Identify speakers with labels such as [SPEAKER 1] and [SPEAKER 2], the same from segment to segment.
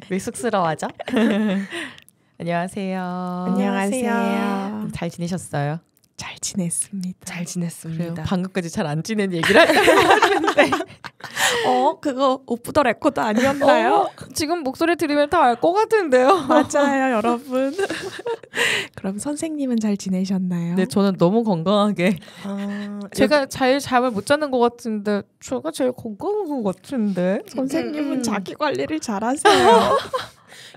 [SPEAKER 1] 왜 쑥스러워하죠? 안녕하세요.
[SPEAKER 2] 안녕하세요.
[SPEAKER 1] 잘 지내셨어요?
[SPEAKER 2] 잘 지냈습니다.
[SPEAKER 3] 잘 지냈습니다.
[SPEAKER 1] 그래요? 방금까지 잘 안 지낸 얘기를 하는데
[SPEAKER 2] 그거 오프 더 레코드 아니었나요?
[SPEAKER 1] 지금 목소리 들으면 다 알 것 같은데요.
[SPEAKER 2] 맞아요, 여러분. 그럼 선생님은 잘 지내셨나요?
[SPEAKER 1] 네, 저는 너무 건강하게 제가 잘 잠을 못 자는 것 같은데 제가 제일 건강한 것 같은데
[SPEAKER 2] 선생님은 자기 관리를 잘하세요.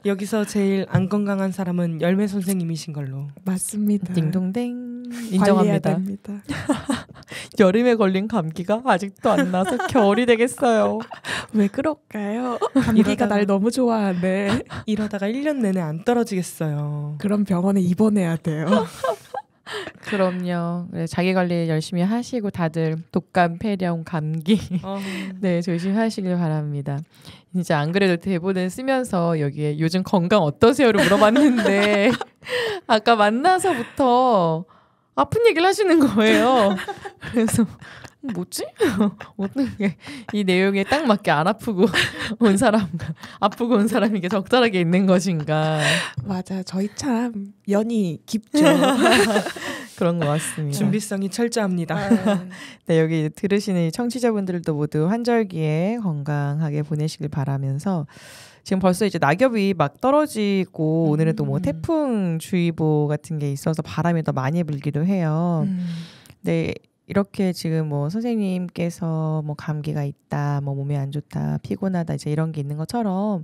[SPEAKER 3] 여기서 제일 안 건강한 사람은 열매 선생님이신 걸로.
[SPEAKER 2] 맞습니다.
[SPEAKER 1] 딩동댕
[SPEAKER 2] 관리해야
[SPEAKER 1] 인정합니다.
[SPEAKER 2] 됩니다.
[SPEAKER 1] 여름에 걸린 감기가 아직도 안 나서 겨울이 되겠어요.
[SPEAKER 2] 왜 그럴까요? 감기가 날 너무 좋아하네.
[SPEAKER 3] 이러다가 1년 내내 안 떨어지겠어요.
[SPEAKER 2] 그럼 병원에 입원해야 돼요.
[SPEAKER 1] 그럼요. 네, 자기 관리 열심히 하시고 다들 독감, 폐렴, 감기 네 조심하시길 바랍니다. 진짜 안 그래도 대본을 쓰면서 여기에 요즘 건강 어떠세요를 물어봤는데 아까 만나서부터 아픈 얘기를 하시는 거예요. 그래서 뭐지? 어떻게 이 내용에 딱 맞게 안 아프고 온 사람과 아프고 온 사람이 게 적절하게 있는 것인가.
[SPEAKER 2] 맞아, 저희 참 연이 깊죠.
[SPEAKER 1] 그런 것 같습니다.
[SPEAKER 3] 준비성이 철저합니다.
[SPEAKER 1] 네, 여기 들으시는 청취자분들도 모두 환절기에 건강하게 보내시길 바라면서 지금 벌써 이제 낙엽이 막 떨어지고 오늘은 또 뭐 태풍주의보 같은 게 있어서 바람이 더 많이 불기도 해요. 네, 이렇게 지금 뭐 선생님께서 뭐 감기가 있다, 뭐 몸이 안 좋다, 피곤하다 이제 이런 게 있는 것처럼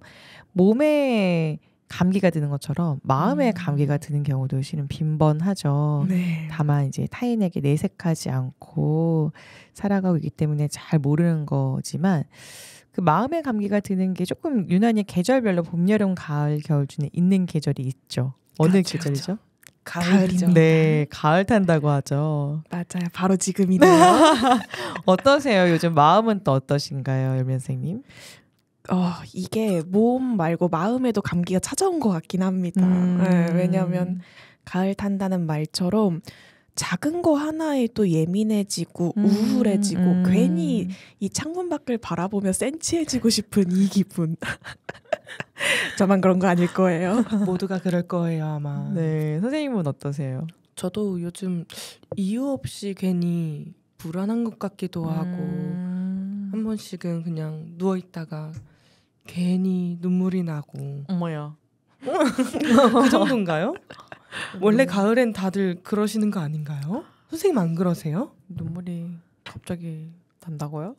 [SPEAKER 1] 몸에 감기가 드는 것처럼 마음에 감기가 드는 경우도 실은 빈번하죠.
[SPEAKER 2] 네.
[SPEAKER 1] 다만 이제 타인에게 내색하지 않고 살아가고 있기 때문에 잘 모르는 거지만 그 마음의 감기가 드는 게 조금 유난히 계절별로 봄, 여름, 가을, 겨울 중에 있는 계절이 있죠. 어느
[SPEAKER 2] 그렇죠,
[SPEAKER 1] 계절이죠?
[SPEAKER 2] 가을이죠.
[SPEAKER 1] 네, 가을 탄다고 하죠.
[SPEAKER 2] 맞아요. 바로 지금이네요.
[SPEAKER 1] 어떠세요? 요즘 마음은 또 어떠신가요, 열매 선생님?
[SPEAKER 2] 이게 몸 말고 마음에도 감기가 찾아온 것 같긴 합니다. 네, 왜냐하면 가을 탄다는 말처럼 작은 거 하나에 또 예민해지고 우울해지고 괜히 이 창문 밖을 바라보며 센치해지고 싶은 이 기분. 저만 그런 거 아닐 거예요.
[SPEAKER 3] 모두가 그럴 거예요 아마.
[SPEAKER 1] 네, 선생님은 어떠세요?
[SPEAKER 3] 저도 요즘 이유 없이 괜히 불안한 것 같기도 하고 한 번씩은 그냥 누워있다가 괜히 눈물이 나고.
[SPEAKER 1] 어머야.
[SPEAKER 3] 그 정도인가요? 원래 가을엔 다들 그러시는 거 아닌가요? 선생님 안 그러세요?
[SPEAKER 1] 눈물이 갑자기 난다고요?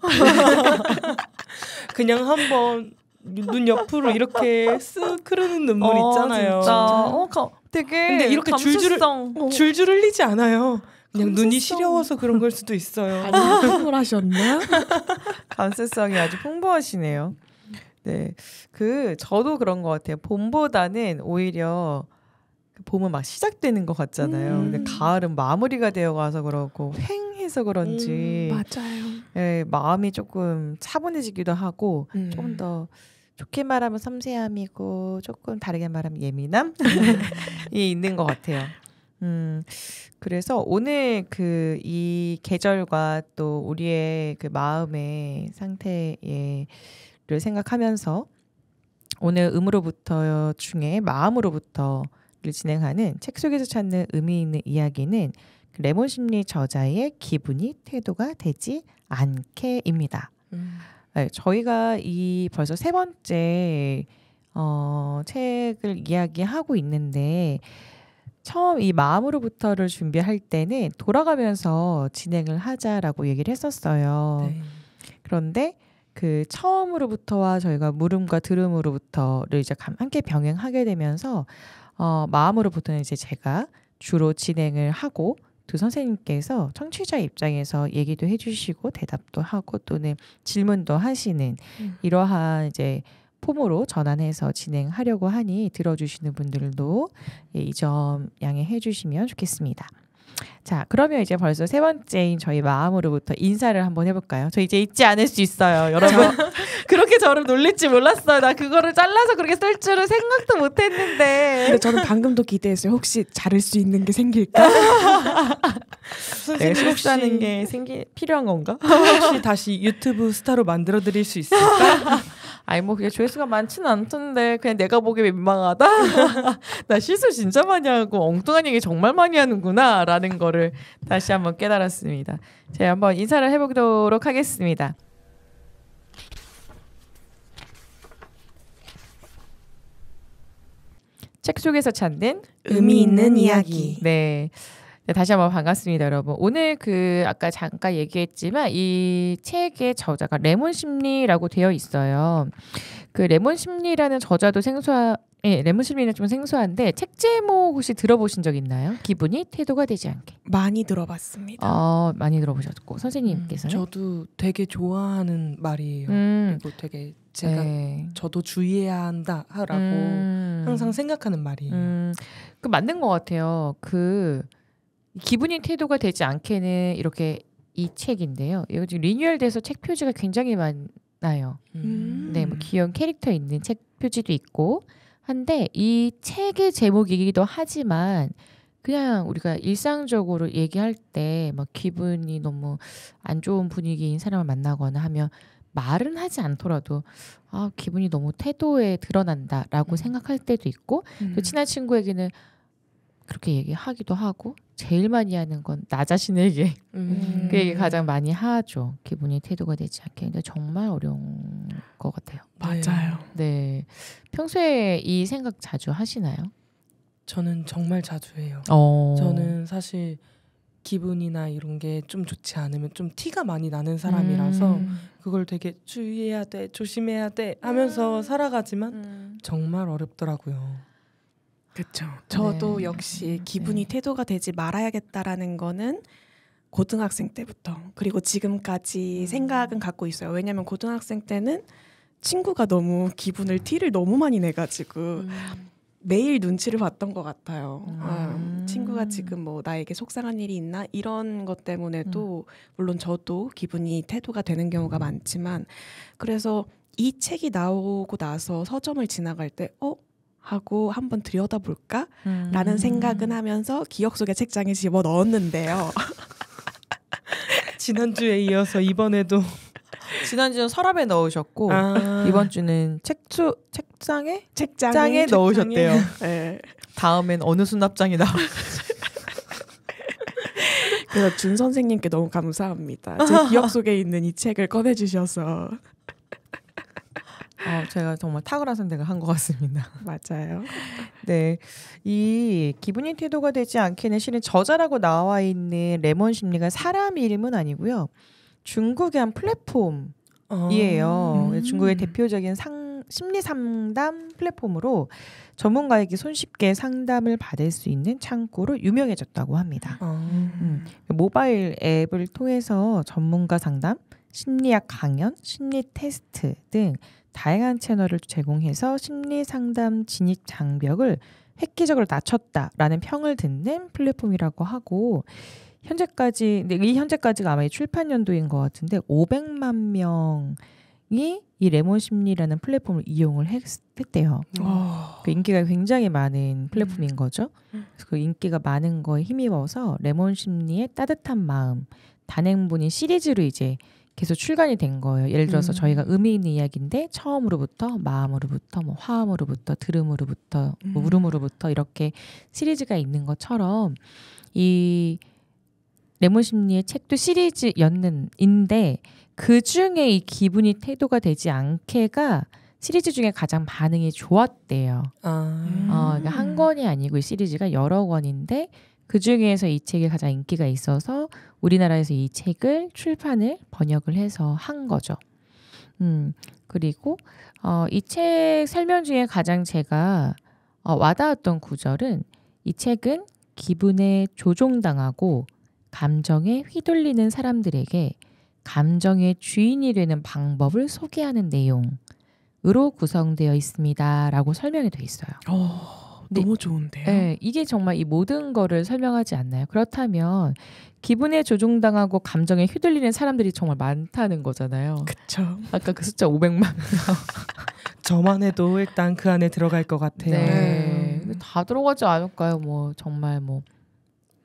[SPEAKER 3] 그냥 한번 눈 옆으로 이렇게 쓱 흐르는 눈물 있잖아요.
[SPEAKER 1] 진짜. 되게
[SPEAKER 3] 근데 이렇게 줄줄 흘리지 않아요. 그냥 눈이 시려워서 그런 걸 수도 있어요.
[SPEAKER 2] 한숨을 하셨나?
[SPEAKER 1] 감수성이 아주 풍부하시네요. 네, 저도 그런 것 같아요. 봄보다는 오히려 봄은 막 시작되는 것 같잖아요. 근데 가을은 마무리가 되어가서 그렇고 휑해서 그런지
[SPEAKER 2] 맞아요.
[SPEAKER 1] 네, 마음이 조금 차분해지기도 하고 조금 더 좋게 말하면 섬세함이고 조금 다르게 말하면 예민함이 있는 것 같아요. 그래서 오늘 이 계절과 또 우리의 그 마음의 상태를 생각하면서 오늘 음으로부터 중에 마음으로부터를 진행하는 책 속에서 찾는 의미 있는 이야기는 레몬 심리 저자의 기분이 태도가 되지 않게입니다. 네, 저희가 벌써 세 번째 책을 이야기하고 있는데 처음 이 마음으로부터를 준비할 때는 돌아가면서 진행을 하자라고 얘기를 했었어요.
[SPEAKER 3] 네.
[SPEAKER 1] 그런데 그 처음으로부터와 저희가 물음과 들음으로부터를 이제 함께 병행하게 되면서 마음으로부터는 이제 제가 주로 진행을 하고 두 선생님께서 청취자 입장에서 얘기도 해주시고 대답도 하고 또는 질문도 하시는 이러한 이제 폼으로 전환해서 진행하려고 하니 들어주시는 분들도 이 점 양해해 주시면 좋겠습니다. 자, 그러면 이제 벌써 세 번째인 저희 마음으로부터 인사를 한번 해볼까요? 저 이제 잊지 않을 수 있어요, 여러분. 그렇게 저를 놀릴지 몰랐어요. 나 그거를 잘라서 그렇게 쓸 줄은 생각도 못했는데.
[SPEAKER 2] 근데 저는 방금도 기대했어요. 혹시 자를 수 있는 게 생길까?
[SPEAKER 1] 내가 실수하는 게 필요한 건가?
[SPEAKER 3] 혹시 다시 유튜브 스타로 만들어 드릴 수 있을까?
[SPEAKER 1] 아니 뭐 그게 조회수가 많지는 않던데 그냥 내가 보기에 민망하다. 나 실수 진짜 많이 하고 엉뚱한 얘기 정말 많이 하는구나라는 거를 다시 한번 깨달았습니다. 제가 한번 인사를 해보도록 하겠습니다. 책 속에서 찾는
[SPEAKER 2] 의미 있는 이야기.
[SPEAKER 1] 네. 네, 다시 한번 반갑습니다, 여러분. 오늘 그 아까 잠깐 얘기했지만 이 책의 저자가 레몬 심리라고 되어 있어요. 그 레몬 심리라는 저자도 레몬 심리는 좀 생소한데 책 제목 혹시 들어보신 적 있나요? 기분이 태도가 되지 않게.
[SPEAKER 2] 많이 들어봤습니다.
[SPEAKER 1] 많이 들어보셨고 선생님께서는?
[SPEAKER 3] 저도 되게 좋아하는 말이에요. 그리고 되게 제가 저도 주의해야 한다라고 항상 생각하는 말이에요.
[SPEAKER 1] 그 맞는 것 같아요. 그 기분이 태도가 되지 않게는 이렇게 이 책인데요. 이거 지금 리뉴얼돼서 책 표지가 굉장히 많아요. 네, 뭐 귀여운 캐릭터 있는 책 표지도 있고 한데 이 책의 제목이기도 하지만 그냥 우리가 일상적으로 얘기할 때 막 기분이 너무 안 좋은 분위기인 사람을 만나거나 하면 말은 하지 않더라도 기분이 너무 태도에 드러난다라고 생각할 때도 있고 또 친한 친구에게는 그렇게 얘기하기도 하고 제일 많이 하는 건 나 자신에게 그 얘기 가장 많이 하죠. 기분이 태도가 되지 않게. 근데 정말 어려운 것 같아요.
[SPEAKER 2] 맞아요.
[SPEAKER 1] 네. 평소에 이 생각 자주 하시나요?
[SPEAKER 3] 저는 정말 자주 해요. 저는 사실 기분이나 이런 게 좀 좋지 않으면 좀 티가 많이 나는 사람이라서 그걸 되게 주의해야 돼, 조심해야 돼 하면서 살아가지만 정말 어렵더라고요.
[SPEAKER 2] 그렇죠. 저도 역시 기분이 태도가 되지 말아야겠다라는 거는 고등학생 때부터 그리고 지금까지 생각은 갖고 있어요. 왜냐하면 고등학생 때는 친구가 너무 티를 너무 많이 내가지고 매일 눈치를 봤던 것 같아요. 친구가 지금 뭐 나에게 속상한 일이 있나 이런 것 때문에도 물론 저도 기분이 태도가 되는 경우가 많지만 그래서 이 책이 나오고 나서 서점을 지나갈 때 하고 한번 들여다볼까? 라는 생각은 하면서 기억 속의 책장에 집어 넣었는데요.
[SPEAKER 3] 지난주에 이어서 이번에도
[SPEAKER 1] 지난주는 서랍에 넣으셨고 이번 주는 책장에 넣으셨대요.
[SPEAKER 2] 네.
[SPEAKER 1] 다음엔 어느 수납장이 나올지.
[SPEAKER 2] 그래서 준 선생님께 너무 감사합니다. 제 기억 속에 있는 이 책을 꺼내주셔서.
[SPEAKER 1] 제가 정말 탁월한 선택을 한 것 같습니다.
[SPEAKER 2] 맞아요.
[SPEAKER 1] 네, 이 기분이 태도가 되지 않게는 실은 저자라고 나와 있는 레몬 심리가 사람 이름은 아니고요. 중국의 한 플랫폼이에요. 중국의 대표적인 심리 상담 플랫폼으로 전문가에게 손쉽게 상담을 받을 수 있는 창구로 유명해졌다고 합니다. 모바일 앱을 통해서 전문가 상담, 심리학 강연, 심리 테스트 등 다양한 채널을 제공해서 심리 상담 진입 장벽을 획기적으로 낮췄다라는 평을 듣는 플랫폼이라고 하고 현재까지가 아마 출판 연도인 것 같은데 500만 명이 이 레몬 심리라는 플랫폼을 이용을 했대요. 그 인기가 굉장히 많은 플랫폼인 거죠. 그래서 그 인기가 많은 거에 힘입어서 레몬 심리의 따뜻한 마음 단행본인 시리즈로 이제 계속 출간이 된 거예요. 예를 들어서 저희가 의미 있는 이야기인데 처음으로부터 마음으로부터 뭐 화음으로부터 들음으로부터 뭐 울음으로부터 이렇게 시리즈가 있는 것처럼 이 레몬 심리의 책도 시리즈였는데 그 중에 이 기분이 태도가 되지 않게가 시리즈 중에 가장 반응이 좋았대요. 그러니까 한 권이 아니고 이 시리즈가 여러 권인데 그 중에서 이 책이 가장 인기가 있어서 우리나라에서 이 책을 번역을 해서 한 거죠. 그리고 이 책 설명 중에 가장 제가 와닿았던 구절은 이 책은 기분에 조종당하고 감정에 휘둘리는 사람들에게 감정의 주인이 되는 방법을 소개하는 내용으로 구성되어 있습니다. 라고 설명이 되어 있어요.
[SPEAKER 2] 너무 좋은데요.
[SPEAKER 1] 네, 이게 정말 이 모든 거를 설명하지 않나요? 그렇다면 기분에 조종당하고 감정에 휘둘리는 사람들이 정말 많다는 거잖아요.
[SPEAKER 2] 그렇죠.
[SPEAKER 1] 아까 그 숫자 500만.
[SPEAKER 3] 저만 해도 일단 그 안에 들어갈 것 같아요.
[SPEAKER 1] 네, 다 들어가지 않을까요? 뭐 정말 뭐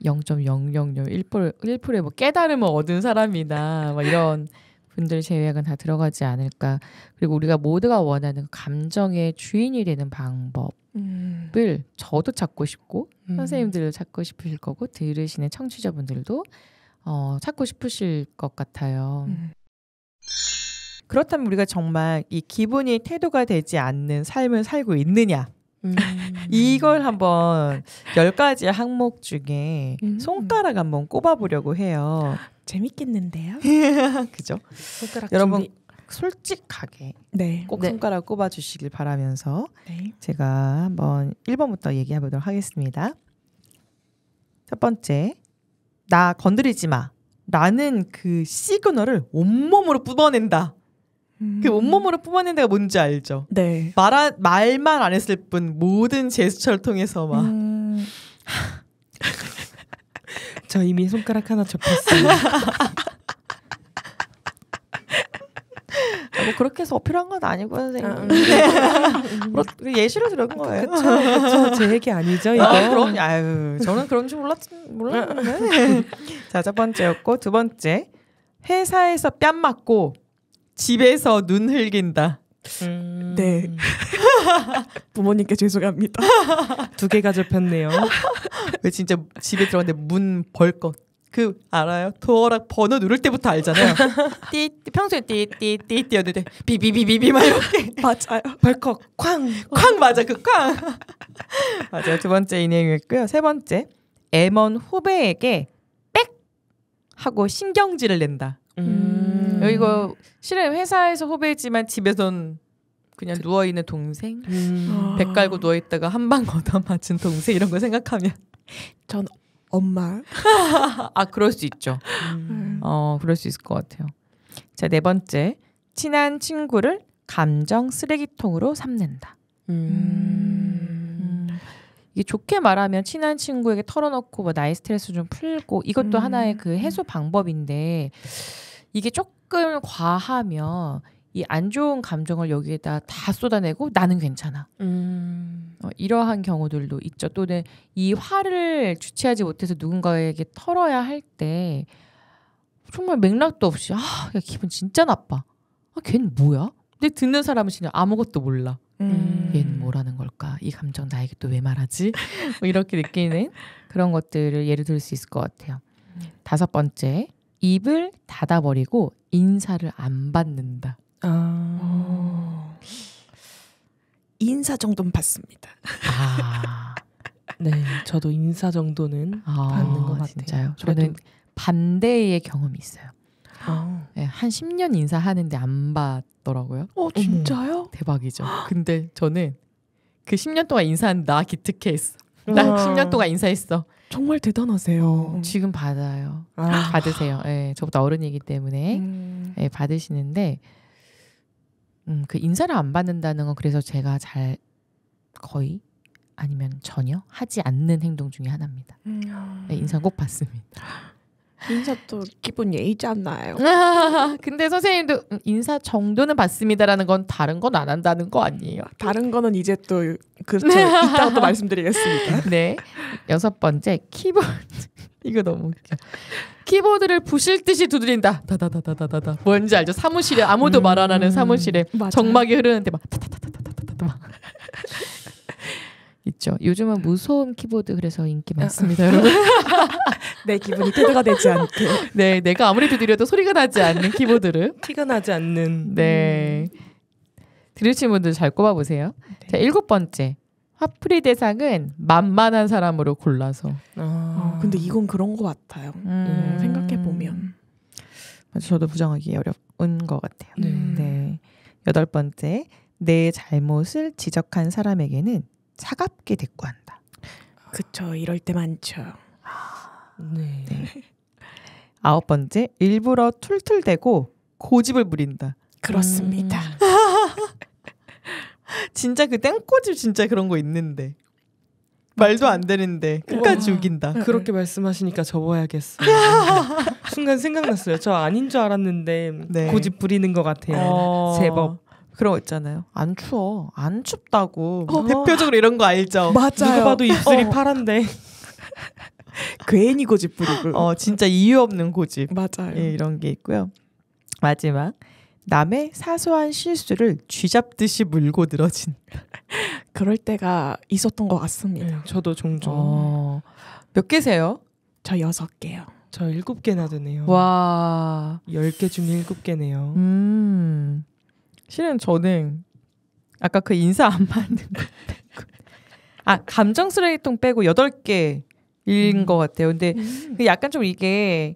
[SPEAKER 1] 0.0001%의 뭐 깨달음을 얻은 사람이나 뭐 이런 분들 제외하고는 다 들어가지 않을까. 그리고 우리가 모두가 원하는 감정의 주인이 되는 방법을 저도 찾고 싶고 선생님들도 찾고 싶으실 거고 들으시는 청취자분들도 찾고 싶으실 것 같아요. 그렇다면 우리가 정말 이 기분이 태도가 되지 않는 삶을 살고 있느냐? 이걸 한번 10가지 항목 중에 손가락 한번 꼽아보려고 해요.
[SPEAKER 2] 재밌겠는데요?
[SPEAKER 1] 그죠?
[SPEAKER 3] 손가락
[SPEAKER 1] 여러분
[SPEAKER 3] 준비.
[SPEAKER 1] 솔직하게
[SPEAKER 2] 네.
[SPEAKER 1] 꼭
[SPEAKER 3] 네.
[SPEAKER 1] 손가락 꼽아주시길 바라면서
[SPEAKER 2] 네.
[SPEAKER 1] 제가 한번 1번부터 얘기해보도록 하겠습니다. 첫 번째, 나 건드리지 마 라는 그 시그널을 온몸으로 뿜어낸다. 그 온몸으로 뿜어낸다가 뭔지 알죠?
[SPEAKER 2] 네.
[SPEAKER 1] 말만 안 했을 뿐 모든 제스처를 통해서 막
[SPEAKER 3] 저 이미 손가락 하나 접혔어요.
[SPEAKER 1] 뭐 그렇게 해서 어필한 건 아니고 선생님. 예시로 들은 거예요.
[SPEAKER 3] 그쵸, 제 얘기 아니죠 이거?
[SPEAKER 1] 그럼 저는 그런 줄 몰랐는데. 자, 첫 번째였고 두 번째, 회사에서 뺨 맞고 집에서 눈 흘긴다.
[SPEAKER 2] 네. 부모님께 죄송합니다.
[SPEAKER 3] 2개가 접혔네요.
[SPEAKER 1] 왜 진짜 집에 들어갔는데 문 벌컥. 그 알아요? 도어락 번호 누를 때부터 알잖아요. 띠 평소에 띠였는데 비비비비비 막 이렇게
[SPEAKER 3] 맞아요. 벌컥 쾅
[SPEAKER 1] 맞아 그 쾅. 맞아요. 두 번째 이 내용이었고요. 세 번째, M1 후배에게 빽 하고 신경질을 낸다. 이거 실은 회사에서 후배지만 집에선 그냥 누워있는 동생, 배 깔고 누워있다가 한 방 얻어맞은 동생 이런 거 생각하면
[SPEAKER 2] 전 엄마.
[SPEAKER 1] 그럴 수 있죠. 그럴 수 있을 것 같아요. 자, 네 번째, 친한 친구를 감정 쓰레기통으로 삼는다. 이게 좋게 말하면 친한 친구에게 털어놓고 뭐 나의 스트레스 좀 풀고 이것도 하나의 그 해소 방법인데 이게 조금 과하면 이 안 좋은 감정을 여기에다 다 쏟아내고 나는 괜찮아. 이러한 경우들도 있죠. 또는 이 화를 주체하지 못해서 누군가에게 털어야 할 때 정말 맥락도 없이 야, 기분 진짜 나빠. 걔는 뭐야? 근데 듣는 사람은 진짜 아무것도 몰라. 얘는 뭐라는 걸까? 이 감정 나에게 또 왜 말하지? 뭐 이렇게 느끼는 그런 것들을 예를 들 수 있을 것 같아요. 다섯 번째, 입을 닫아버리고 인사를 안 받는다.
[SPEAKER 2] 인사 정도는 받습니다.
[SPEAKER 3] 네, 저도 인사 정도는 받는 것 같아요.
[SPEAKER 1] 진짜요? 저는 반대의 경험이 있어요. 네, 한 10년 인사하는데 안 받더라고요.
[SPEAKER 2] 진짜요?
[SPEAKER 1] 대박이죠. 근데 저는 그 10년 동안 인사한 나 기특해했어. 나 10년 동안 인사했어.
[SPEAKER 2] 정말 대단하세요.
[SPEAKER 1] 지금 받아요. 받으세요. 네, 저보다 어른이기 때문에 네, 받으시는데 그 인사를 안 받는다는 건 그래서 제가 잘 거의 아니면 전혀 하지 않는 행동 중에 하나입니다. 네, 인사 꼭 받습니다.
[SPEAKER 2] 인사도 기본 예의잖아요.
[SPEAKER 1] 근데 선생님도 인사 정도는 받습니다라는 건 다른 건 안 한다는 거 아니에요?
[SPEAKER 2] 다른 거는 이제 또 그렇죠. 이따가 또 말씀드리겠습니다.
[SPEAKER 1] 네. 여섯 번째, 키보드. 이거 너무 웃겨. 키보드를 부실 듯이 두드린다. 다다다다다다. 뭔지 알죠? 사무실에 아무도 말 안 하는 사무실에
[SPEAKER 2] 맞아요.
[SPEAKER 1] 정막이 흐르는데 막 다다다다다다다 막 있죠. 요즘은 무소음 키보드 그래서 인기 많습니다, 여러분.
[SPEAKER 2] 내 기분이 태도가 되지 않게.
[SPEAKER 1] 네, 내가 아무리 두드려도 소리가 나지 않는 키보드를.
[SPEAKER 3] 티가 나지 않는.
[SPEAKER 1] 네. 들으신 분들 잘 꼽아보세요.
[SPEAKER 2] 네.
[SPEAKER 1] 자, 일곱 번째. 화풀이 대상은 만만한 사람으로 골라서.
[SPEAKER 2] 근데 이건 그런 것 같아요. 생각해보면.
[SPEAKER 1] 저도 부정하기 어려운 것 같아요.
[SPEAKER 3] 네.
[SPEAKER 1] 네. 여덟 번째. 내 잘못을 지적한 사람에게는 차갑게 대꾸한다.
[SPEAKER 2] 그쵸. 이럴 때 많죠.
[SPEAKER 3] 네.
[SPEAKER 1] 아홉 번째. 일부러 툴툴대고 고집을 부린다.
[SPEAKER 2] 그렇습니다.
[SPEAKER 1] 진짜 그 땡꼬집 진짜 그런 거 있는데 말도 안 되는데 끝까지 우긴다.
[SPEAKER 3] 그렇게 말씀하시니까 접어야겠어요. 순간 생각났어요. 저 아닌 줄 알았는데
[SPEAKER 1] 네.
[SPEAKER 3] 고집 부리는 것 같아요. 제법.
[SPEAKER 1] 그런 거 있잖아요. 안 추워. 안 춥다고. 대표적으로 이런 거 알죠?
[SPEAKER 2] 맞아요.
[SPEAKER 3] 누가 봐도 입술이 파란데.
[SPEAKER 2] 괜히 고집 부리고.
[SPEAKER 1] 진짜 이유 없는 고집.
[SPEAKER 2] 맞아요.
[SPEAKER 1] 예, 이런 게 있고요. 마지막 남의 사소한 실수를 쥐잡듯이 물고 늘어진.
[SPEAKER 2] 그럴 때가 있었던 것 같습니다.
[SPEAKER 3] 네, 저도 종종.
[SPEAKER 1] 몇 개세요?
[SPEAKER 2] 저 6개요.
[SPEAKER 3] 저 7개나 되네요.
[SPEAKER 1] 와.
[SPEAKER 3] 10개 중에 7개네요.
[SPEAKER 1] 실은 저는 아까 그 인사 안 맞는 거 빼고 감정 쓰레기통 빼고 8개인 것 같아요. 근데 약간 좀 이게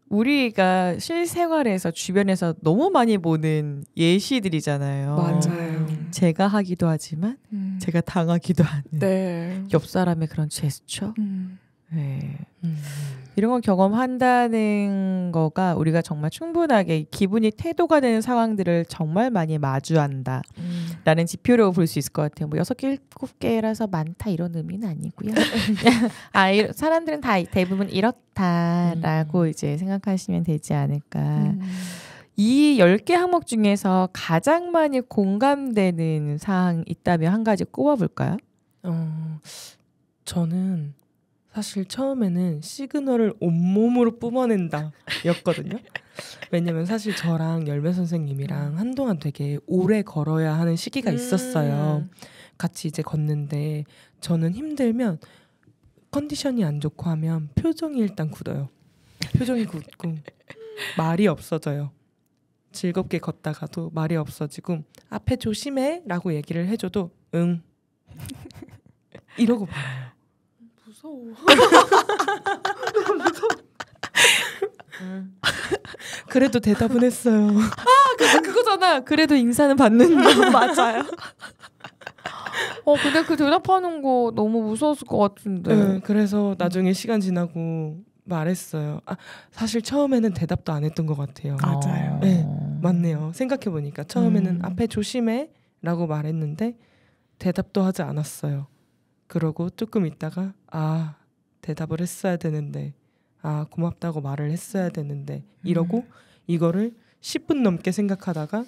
[SPEAKER 1] 우리가 실생활에서 주변에서 너무 많이 보는 예시들이잖아요.
[SPEAKER 2] 맞아요.
[SPEAKER 1] 제가 하기도 하지만 제가 당하기도 하는
[SPEAKER 2] 네.
[SPEAKER 1] 옆 사람의 그런 제스처. 네. 이런 걸 경험한다는 거가 우리가 정말 충분하게 기분이 태도가 되는 상황들을 정말 많이 마주한다 라는 지표로 볼 수 있을 것 같아요. 뭐 6개, 7개라서 많다 이런 의미는 아니고요. 사람들은 다 대부분 이렇다라고 이제 생각하시면 되지 않을까. 이 10개 항목 중에서 가장 많이 공감되는 사항 있다면 한 가지 꼽아볼까요?
[SPEAKER 3] 저는 사실 처음에는 시그널을 온몸으로 뿜어낸다 였거든요. 왜냐면 사실 저랑 열매 선생님이랑 한동안 되게 오래 걸어야 하는 시기가 있었어요. 같이 이제 걷는데 저는 힘들면 컨디션이 안 좋고 하면 표정이 일단 굳어요. 표정이 굳고 말이 없어져요. 즐겁게 걷다가도 말이 없어지고 앞에 조심해 라고 얘기를 해줘도 응 이러고 말아요. 무서워. 그래도 대답은 했어요.
[SPEAKER 1] 그거잖아. 그래도 인사는 받는 거.
[SPEAKER 2] 맞아요.
[SPEAKER 1] 근데 그 대답하는 거 너무 무서웠을 것 같은데.
[SPEAKER 3] 네, 그래서 나중에 시간 지나고 말했어요. 사실 처음에는 대답도 안 했던 것 같아요.
[SPEAKER 2] 맞아요.
[SPEAKER 3] 네, 맞네요. 생각해보니까 처음에는 앞에 조심해 라고 말했는데 대답도 하지 않았어요. 그러고 조금 있다가 대답을 했어야 되는데 고맙다고 말을 했어야 되는데 이러고 이거를 10분 넘게 생각하다가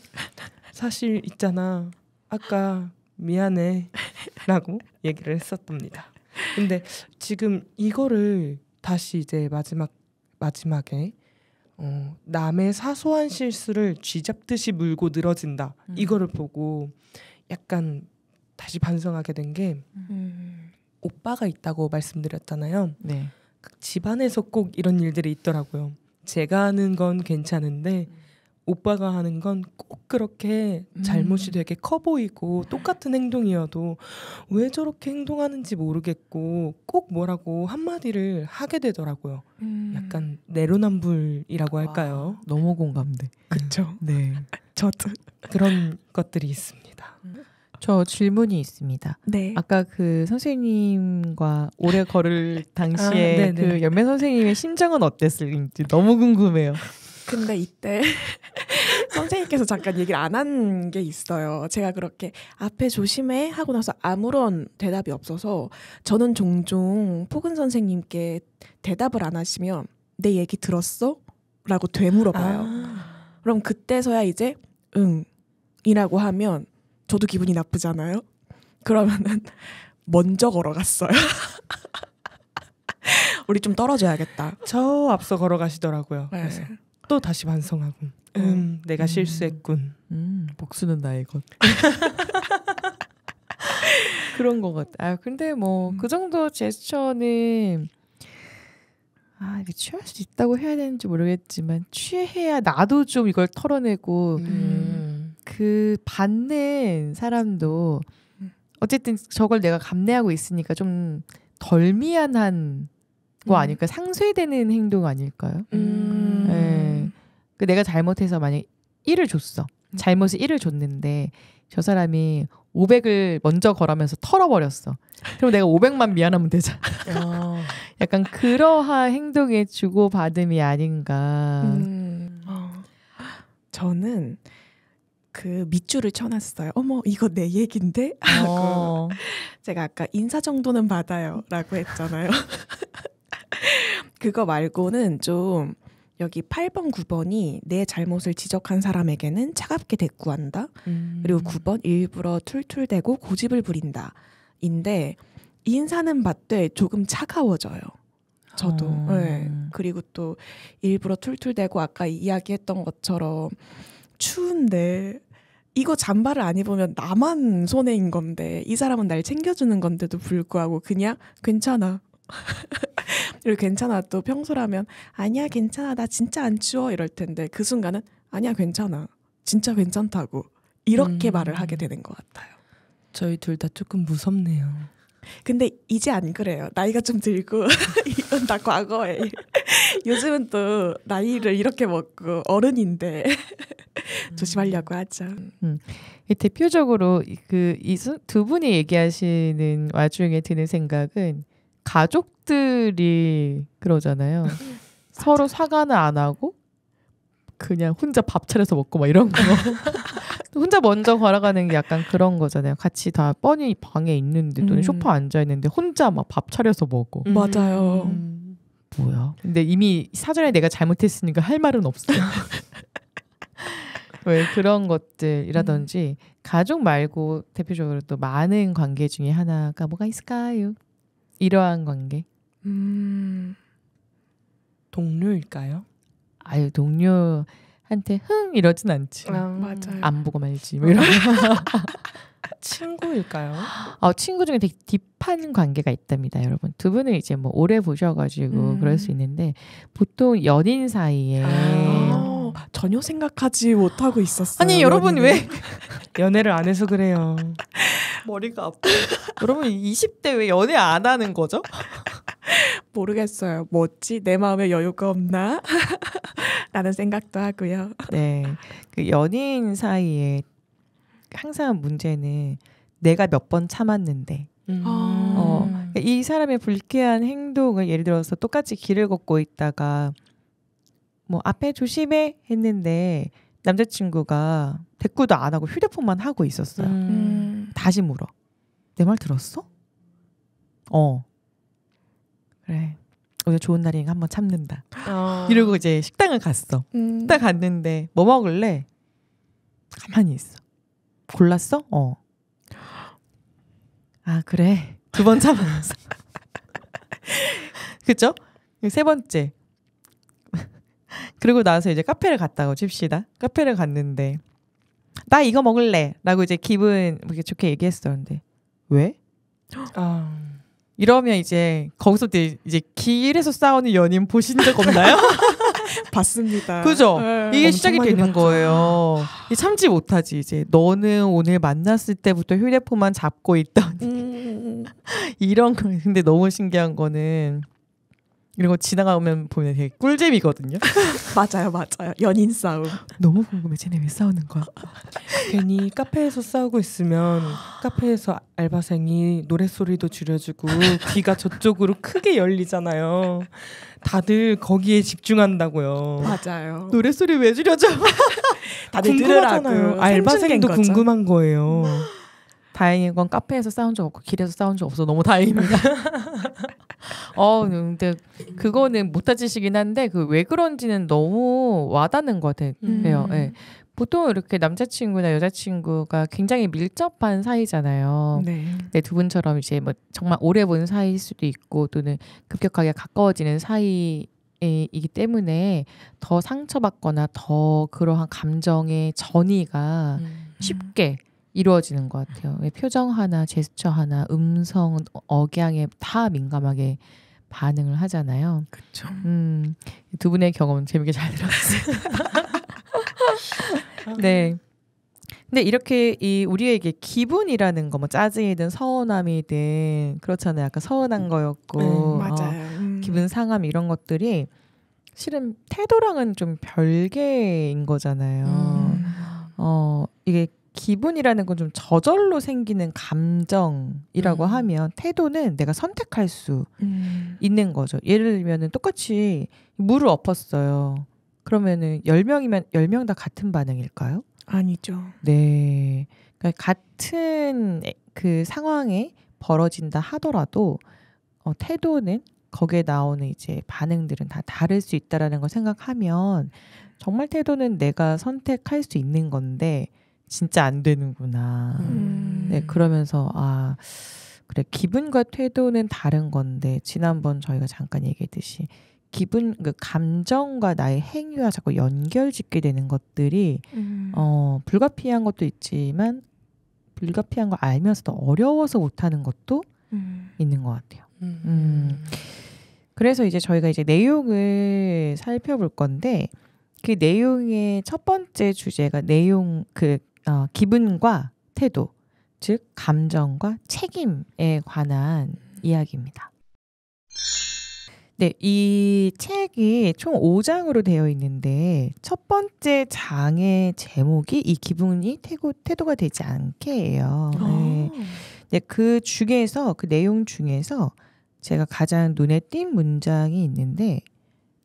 [SPEAKER 3] 사실 있잖아 아까 미안해 라고 얘기를 했었답니다. 근데 지금 이거를 다시 이제 마지막에 남의 사소한 실수를 쥐잡듯이 물고 늘어진다 이거를 보고 약간 다시 반성하게 된 게 오빠가 있다고 말씀드렸잖아요.
[SPEAKER 1] 네.
[SPEAKER 3] 집안에서 꼭 이런 일들이 있더라고요. 제가 하는 건 괜찮은데 오빠가 하는 건 꼭 그렇게 잘못이 되게 커 보이고 똑같은 행동이어도 왜 저렇게 행동하는지 모르겠고 꼭 뭐라고 한마디를 하게 되더라고요. 약간 내로남불이라고 할까요?
[SPEAKER 1] 너무 공감돼.
[SPEAKER 2] 그쵸.
[SPEAKER 1] 네.
[SPEAKER 2] 저도.
[SPEAKER 3] 그런 것들이 있습니다.
[SPEAKER 1] 저 질문이 있습니다.
[SPEAKER 2] 네.
[SPEAKER 1] 아까 그 선생님과 오래 걸을 당시에
[SPEAKER 3] 네네.
[SPEAKER 1] 그 열매 선생님의 심정은 어땠을지 너무 궁금해요.
[SPEAKER 2] 근데 이때 선생님께서 잠깐 얘기를 안 한 게 있어요. 제가 그렇게 앞에 조심해 하고 나서 아무런 대답이 없어서 저는 종종 포근 선생님께 대답을 안 하시면 내 얘기 들었어? 라고 되물어봐요. 그럼 그때서야 이제 응 이라고 하면 저도 기분이 나쁘잖아요. 그러면은 먼저 걸어갔어요. 우리 좀 떨어져야겠다.
[SPEAKER 3] 저 앞서 걸어가시더라고요.
[SPEAKER 2] 네.
[SPEAKER 3] 그래서 또 다시 반성하고 내가 실수했군.
[SPEAKER 1] 복수는 나의 것. 그런 것 같아. 근데 뭐 그 정도 제스처는 이게 취할 수 있다고 해야 되는지 모르겠지만 취해야 나도 좀 이걸 털어내고 그 받는 사람도 어쨌든 저걸 내가 감내하고 있으니까 좀 덜 미안한 거 아닐까? 상쇄되는 행동 아닐까요? 네. 그 내가 잘못해서 만약 1을 줬어. 잘못을 1을 줬는데 저 사람이 500을 먼저 걸으면서 털어버렸어. 그럼 내가 500만 미안하면 되잖아. 약간 그러한 행동의 주고받음이 아닌가.
[SPEAKER 2] 저는 그 밑줄을 쳐놨어요. 어머 이거 내 얘긴데? 하고 제가 아까 인사 정도는 받아요 라고 했잖아요. 그거 말고는 좀 여기 8번 9번이 내 잘못을 지적한 사람에게는 차갑게 대꾸한다. 그리고 9번 일부러 툴툴대고 고집을 부린다 인데 인사는 받되 조금 차가워져요. 저도. 네. 그리고 또 일부러 툴툴대고 아까 이야기했던 것처럼 추운데 이거 잠바를 안 입으면 나만 손해인 건데 이 사람은 날 챙겨주는 건데도 불구하고 그냥 괜찮아. 그리고 괜찮아 또 평소라면 아니야 괜찮아 나 진짜 안 추워 이럴 텐데 그 순간은 아니야 괜찮아 진짜 괜찮다고 이렇게 말을 하게 되는 것 같아요.
[SPEAKER 3] 저희 둘 다 조금 무섭네요.
[SPEAKER 2] 근데 이제 안 그래요. 나이가 좀 들고 이건 다 과거에. 요즘은 또 나이를 이렇게 먹고 어른인데 조심하려고 하죠.
[SPEAKER 1] 대표적으로 이 두 분이 얘기하시는 와중에 드는 생각은 가족들이 그러잖아요. 서로 사과는 안 하고 그냥 혼자 밥 차려서 먹고 막 이런 거. 혼자 먼저 걸어가는 게 약간 그런 거잖아요. 같이 다 뻔히 방에 있는데 또는 소파 앉아 있는데 혼자 막 밥 차려서 먹어.
[SPEAKER 2] 맞아요.
[SPEAKER 1] 뭐야? 근데 이미 사전에 내가 잘못했으니까 할 말은 없어요. 왜 그런 것들이라든지 가족 말고 대표적으로 또 많은 관계 중에 하나가 뭐가 있을까요? 이러한 관계.
[SPEAKER 3] 동료일까요?
[SPEAKER 1] 아유 동료한테 흥 이러진 않지.
[SPEAKER 2] 맞아요.
[SPEAKER 1] 안 보고 말지 뭐 이런.
[SPEAKER 3] 친구일까요?
[SPEAKER 1] 친구 중에 되게 딥한 관계가 있답니다, 여러분. 두 분은 이제 뭐 오래 보셔가지고 그럴 수 있는데 보통 연인 사이에
[SPEAKER 2] 전혀 생각하지 못하고 있었어요.
[SPEAKER 1] 아니 여러분 왜
[SPEAKER 3] 연애를 안 해서 그래요.
[SPEAKER 1] 머리가 아파. 여러분 20대 왜 연애 안 하는 거죠?
[SPEAKER 2] 모르겠어요. 뭐지? 내 마음에 여유가 없나? 라는 생각도 하고요.
[SPEAKER 1] 네, 그 연인 사이에 항상 문제는 내가 몇 번 참았는데 이 사람의 불쾌한 행동을 예를 들어서 똑같이 길을 걷고 있다가 뭐 앞에 조심해 했는데 남자친구가 대꾸도 안 하고 휴대폰만 하고 있었어요. 다시 물어. 내 말 들었어? 그래. 오늘 좋은 날이니까 한번 참는다. 이러고 이제 식당을 갔어. 딱 갔는데 뭐 먹을래? 가만히 있어. 골랐어? 아 그래. 2번 참았어. 그죠? 3번째. 그리고 나서 이제 카페를 갔다고 칩시다. 카페를 갔는데 나 이거 먹을래 라고 이제 기분 좋게 얘기했어. 근데 왜? 이러면 이제 거기서부터 이제 길에서 싸우는 연인 보신 적 없나요?
[SPEAKER 2] 봤습니다.
[SPEAKER 1] 그죠? 이게 시작이 되는
[SPEAKER 2] 봤죠.
[SPEAKER 1] 거예요. 참지 못하지. 이제 너는 오늘 만났을 때부터 휴대폰만 잡고 있더니 이런 거. 근데 너무 신기한 거는 이런 거 지나가면 보면 되게 꿀잼이거든요.
[SPEAKER 2] 맞아요. 연인 싸움.
[SPEAKER 1] 너무 궁금해. 쟤네 왜 싸우는 거야?
[SPEAKER 3] 괜히 카페에서 싸우고 있으면 카페에서 알바생이 노랫소리도 줄여주고 귀가 저쪽으로 크게 열리잖아요. 다들 거기에 집중한다고요.
[SPEAKER 2] 맞아요.
[SPEAKER 1] 노랫소리 왜 줄여줘?
[SPEAKER 2] 다들
[SPEAKER 3] 궁금하잖아요.
[SPEAKER 2] 들으라고.
[SPEAKER 3] 알바생도 궁금한 거예요.
[SPEAKER 1] 다행인 건 카페에서 싸운 적 없고 길에서 싸운 적 없어. 너무 다행입니다. 근데 그거는 못하지시긴 한데 그 왜 그런지는 너무 와닿는 것 같아요. 네. 보통 이렇게 남자친구나 여자친구가 굉장히 밀접한 사이잖아요.
[SPEAKER 2] 네.
[SPEAKER 1] 근데 두 분처럼 이제 뭐 정말 오래 본 사이일 수도 있고 또는 급격하게 가까워지는 사이이기 때문에 더 상처받거나 더 그러한 감정의 전이가 쉽게 이루어지는 것 같아요. 표정 하나, 제스처 하나, 음성, 억양에 다 민감하게 반응을 하잖아요.
[SPEAKER 2] 그렇죠.
[SPEAKER 1] 두 분의 경험은 재밌게 잘 들었어요. 네. 근데 이렇게 우리에게 기분이라는 거, 뭐 짜증이든 서운함이든 그렇잖아요. 약간 서운한 거였고,
[SPEAKER 2] 맞아요.
[SPEAKER 1] 기분 상함 이런 것들이 실은 태도랑은 좀 별개인 거잖아요. 이게 기분이라는 건 좀 저절로 생기는 감정이라고 하면 태도는 내가 선택할 수 있는 거죠. 예를 들면은 똑같이 물을 엎었어요. 그러면은 10명이면 10명 다 같은 반응일까요?
[SPEAKER 2] 아니죠.
[SPEAKER 1] 네. 그러니까 같은 그 상황에 벌어진다 하더라도 태도는 거기에 나오는 이제 반응들은 다 다를 수 있다라는 걸 생각하면 정말 태도는 내가 선택할 수 있는 건데 진짜 안 되는구나. 네, 그러면서 그래 기분과 태도는 다른 건데 지난번 저희가 잠깐 얘기했듯이 기분, 그 감정과 나의 행위와 자꾸 연결짓게 되는 것들이 불가피한 것도 있지만 불가피한 걸 알면서도 어려워서 못하는 것도 있는 것 같아요. 그래서 이제 저희가 이제 내용을 살펴볼 건데 그 내용의 첫 번째 주제가 기분과 태도, 즉 감정과 책임에 관한 이야기입니다. 네, 이 책이 총 5장으로 되어 있는데 첫 번째 장의 제목이 이 기분이 태도가 되지 않게예요. 네. 네, 그 중에서 그 내용 중에서 제가 가장 눈에 띈 문장이 있는데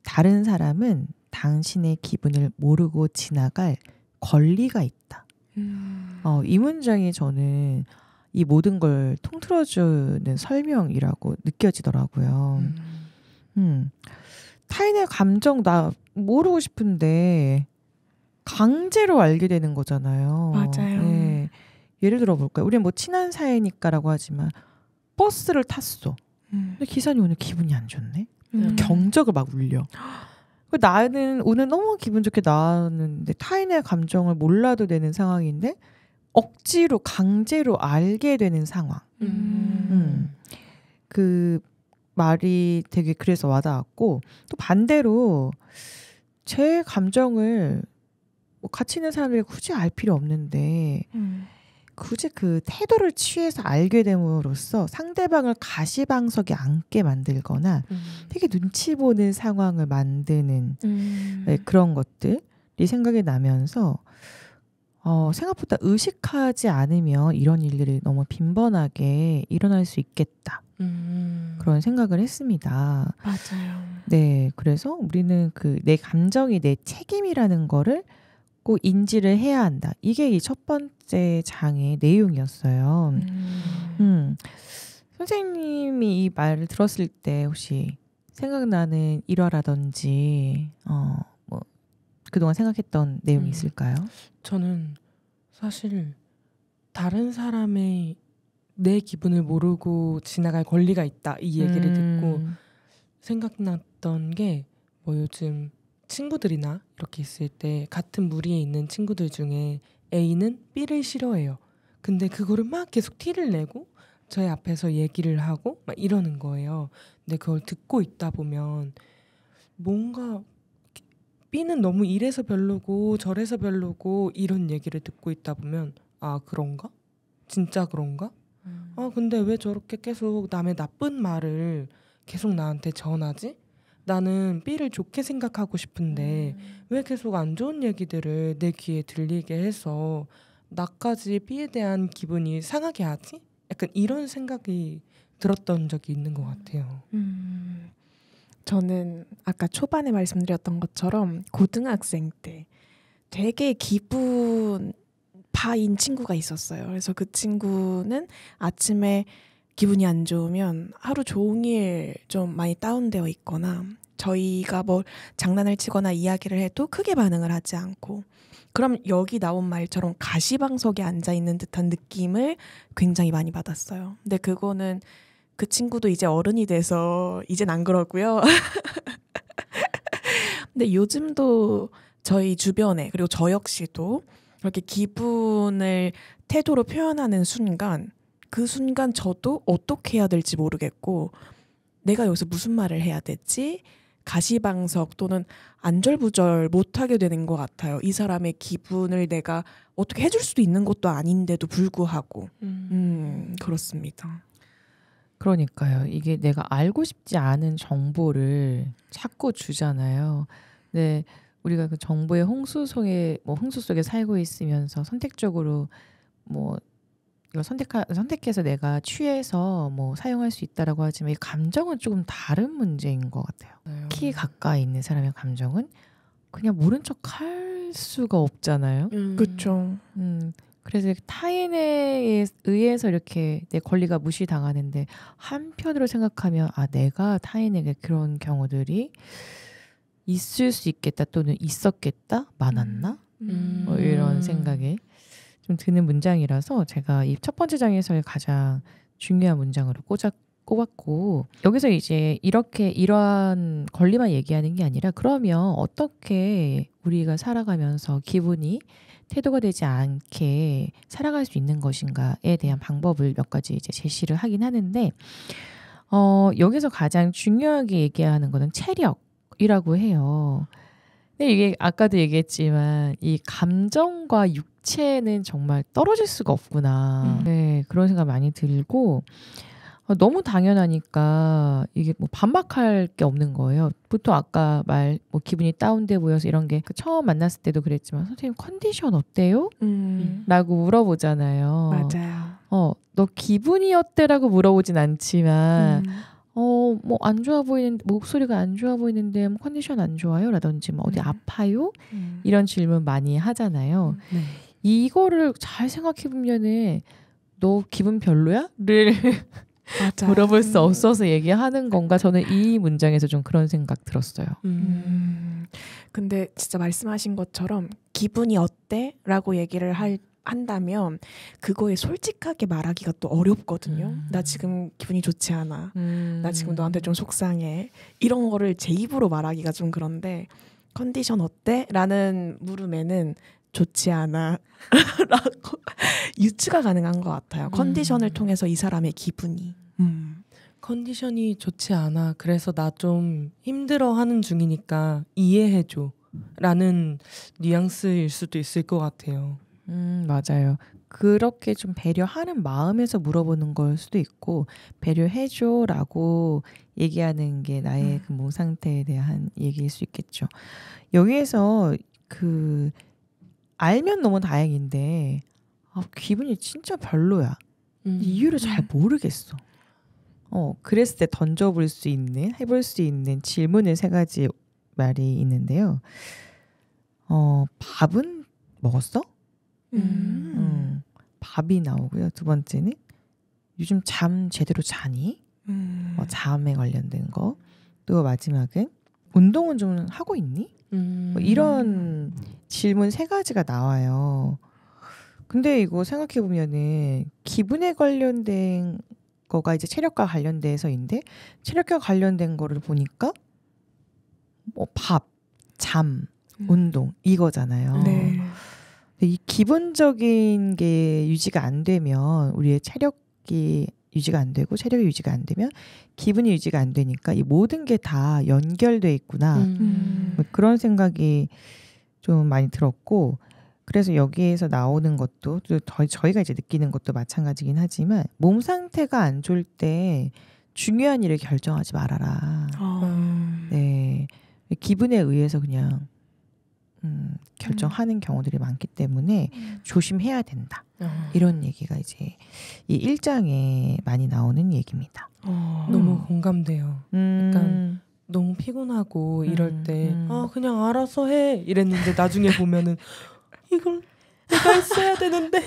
[SPEAKER 1] 다른 사람은 당신의 기분을 모르고 지나갈 권리가 있다. 이 문장이 저는 이 모든 걸 통틀어주는 설명이라고 느껴지더라고요. 타인의 감정 나 모르고 싶은데 강제로 알게 되는 거잖아요.
[SPEAKER 2] 맞아요.
[SPEAKER 1] 네. 예를 들어 볼까요? 우리는 뭐 친한 사이니까라고 하지만 버스를 탔어. 근데 기사님 오늘 기분이 안 좋네. 경적을 막 울려. 나는 오늘 너무 기분 좋게 나왔는데 타인의 감정을 몰라도 되는 상황인데 억지로 강제로 알게 되는 상황. 그 말이 되게 그래서 와닿았고 또 반대로 제 감정을 뭐 같이 있는 사람들이 굳이 알 필요 없는데 굳이 그 태도를 취해서 알게 됨으로써 상대방을 가시방석에 앉게 만들거나 되게 눈치 보는 상황을 만드는 네, 그런 것들이 생각이 나면서 생각보다 의식하지 않으면 이런 일들이 너무 빈번하게 일어날 수 있겠다. 그런 생각을 했습니다.
[SPEAKER 2] 맞아요.
[SPEAKER 1] 네, 그래서 우리는 내 감정이 내 책임이라는 거를 꼭 인지를 해야 한다. 이게 이 첫 번째 장의 내용이었어요. 선생님이 이 말을 들었을 때 혹시 생각나는 일화라든지 뭐 그동안 생각했던 내용이 있을까요?
[SPEAKER 3] 저는 사실 다른 사람의 내 기분을 모르고 지나갈 권리가 있다 이 얘기를 듣고 생각났던 게 뭐 요즘 친구들이나 이렇게 있을 때 같은 무리에 있는 친구들 중에 A는 B를 싫어해요. 근데 그거를 막 계속 티를 내고 저희 앞에서 얘기를 하고 막 이러는 거예요. 근데 그걸 듣고 있다 보면 뭔가 B는 너무 이래서 별로고 저래서 별로고 이런 얘기를 듣고 있다 보면 아 그런가? 진짜 그런가? 아 근데 왜 저렇게 계속 남의 나쁜 말을 계속 나한테 전하지? 나는 B를 좋게 생각하고 싶은데 왜 계속 안 좋은 얘기들을 내 귀에 들리게 해서 나까지 B에 대한 기분이 상하게 하지? 약간 이런 생각이 들었던 적이 있는 것 같아요.
[SPEAKER 2] 저는 아까 초반에 말씀드렸던 것처럼 고등학생 때 되게 기분 파인 친구가 있었어요. 그래서 그 친구는 아침에 기분이 안 좋으면 하루 종일 좀 많이 다운되어 있거나 저희가 뭐 장난을 치거나 이야기를 해도 크게 반응을 하지 않고 그럼 여기 나온 말처럼 가시방석에 앉아있는 듯한 느낌을 굉장히 많이 받았어요. 근데 그거는 그 친구도 이제 어른이 돼서 이젠 안 그러고요. 근데 요즘도 저희 주변에 그리고 저 역시도 그렇게 기분을 태도로 표현하는 순간 그 순간 저도 어떻게 해야 될지 모르겠고 내가 여기서 무슨 말을 해야 될지 가시방석 또는 안절부절 못하게 되는 것 같아요. 이 사람의 기분을 내가 어떻게 해줄 수도 있는 것도 아닌데도 불구하고 그렇습니다.
[SPEAKER 1] 그러니까요. 이게 내가 알고 싶지 않은 정보를 자꾸 주잖아요. 네, 우리가 그 정보의 홍수 속에 살고 있으면서 선택적으로 뭐 이걸 선택해서 내가 취해서 뭐 사용할 수 있다라고 하지만 이 감정은 조금 다른 문제인 것 같아요. 특히 가까이 있는 사람의 감정은 그냥 모른 척 할 수가 없잖아요.
[SPEAKER 2] 그렇죠.
[SPEAKER 1] 그래서 타인에 의해서 이렇게 내 권리가 무시당하는데 한편으로 생각하면 아 내가 타인에게 그런 경우들이 있을 수 있겠다 또는 있었겠다 많았나 뭐 이런 생각이 좀 드는 문장이라서 제가 이 첫 번째 장에서의 가장 중요한 문장으로 꼽았고 여기서 이제 이러한 권리만 얘기하는 게 아니라 그러면 어떻게 우리가 살아가면서 기분이 태도가 되지 않게 살아갈 수 있는 것인가에 대한 방법을 몇 가지 이제 제시를 하긴 하는데 여기서 가장 중요하게 얘기하는 거는 체력이라고 해요. 근데 이게 아까도 얘기했지만 이 감정과 육체는 정말 떨어질 수가 없구나. 네, 그런 생각 많이 들고 너무 당연하니까 이게 뭐 반박할 게 없는 거예요. 보통 아까 뭐 기분이 다운돼 보여서 이런 게 처음 만났을 때도 그랬지만 선생님 컨디션 어때요? 라고 물어보잖아요.
[SPEAKER 2] 맞아요.
[SPEAKER 1] 너 기분이 어때라고 물어보진 않지만 뭐 안 좋아 보이는데 목소리가 안 좋아 보이는데 뭐 컨디션 안 좋아요? 라든지 뭐 어디 아파요? 이런 질문 많이 하잖아요.
[SPEAKER 3] 네.
[SPEAKER 1] 이거를 잘 생각해 보면은 너 기분 별로야? 를
[SPEAKER 2] 맞아.
[SPEAKER 1] 물어볼 수 없어서 얘기하는 건가? 저는 이 문장에서 좀 그런 생각 들었어요.
[SPEAKER 2] 근데 진짜 말씀하신 것처럼 기분이 어때? 라고 얘기를 한다면 그거에 솔직하게 말하기가 또 어렵거든요. 나 지금 기분이 좋지 않아. 나 지금 너한테 좀 속상해. 이런 거를 제 입으로 말하기가 좀 그런데 컨디션 어때? 라는 물음에는 좋지 않아 라고 유추가 가능한 것 같아요. 컨디션을 통해서 이 사람의 기분이
[SPEAKER 3] 컨디션이 좋지 않아. 그래서 나 좀 힘들어하는 중이니까 이해해줘 라는 뉘앙스일 수도 있을 것 같아요.
[SPEAKER 1] 맞아요. 그렇게 좀 배려하는 마음에서 물어보는 걸 수도 있고 배려해줘 라고 얘기하는 게 나의 그 몸 상태에 대한 얘기일 수 있겠죠. 여기에서 알면 너무 다행인데 기분이 진짜 별로야. 이유를 잘 모르겠어. 그랬을 때 해볼 수 있는 질문을 3가지 말이 있는데요. 밥은 먹었어? 밥이 나오고요. 2번째는 요즘 잠 제대로 자니? 잠에 관련된 거. 또 마지막은 운동은 좀 하고 있니? 뭐 이런 질문 3가지가 나와요. 근데 이거 생각해보면은 기분에 관련된 거가 이제 체력과 관련돼서인데 체력과 관련된 거를 보니까 뭐 밥, 잠, 운동 이거잖아요.
[SPEAKER 2] 네.
[SPEAKER 1] 이 기본적인 게 유지가 안 되면 우리의 체력이 유지가 안 되고 체력이 유지가 안 되면 기분이 유지가 안 되니까 이 모든 게 다 연결돼 있구나. 뭐 그런 생각이 좀 많이 들었고 그래서 여기에서 나오는 것도 저희가 이제 느끼는 것도 마찬가지긴 하지만 몸 상태가 안 좋을 때 중요한 일을 결정하지 말아라. 네, 기분에 의해서 그냥 결정하는 경우들이 많기 때문에 조심해야 된다. 이런 얘기가 이제 이 1장에 많이 나오는 얘기입니다.
[SPEAKER 3] 너무 공감돼요. 약간 너무 피곤하고 이럴 때 그냥 알아서 해 이랬는데 나중에 보면은 이걸 내가 했어야 되는데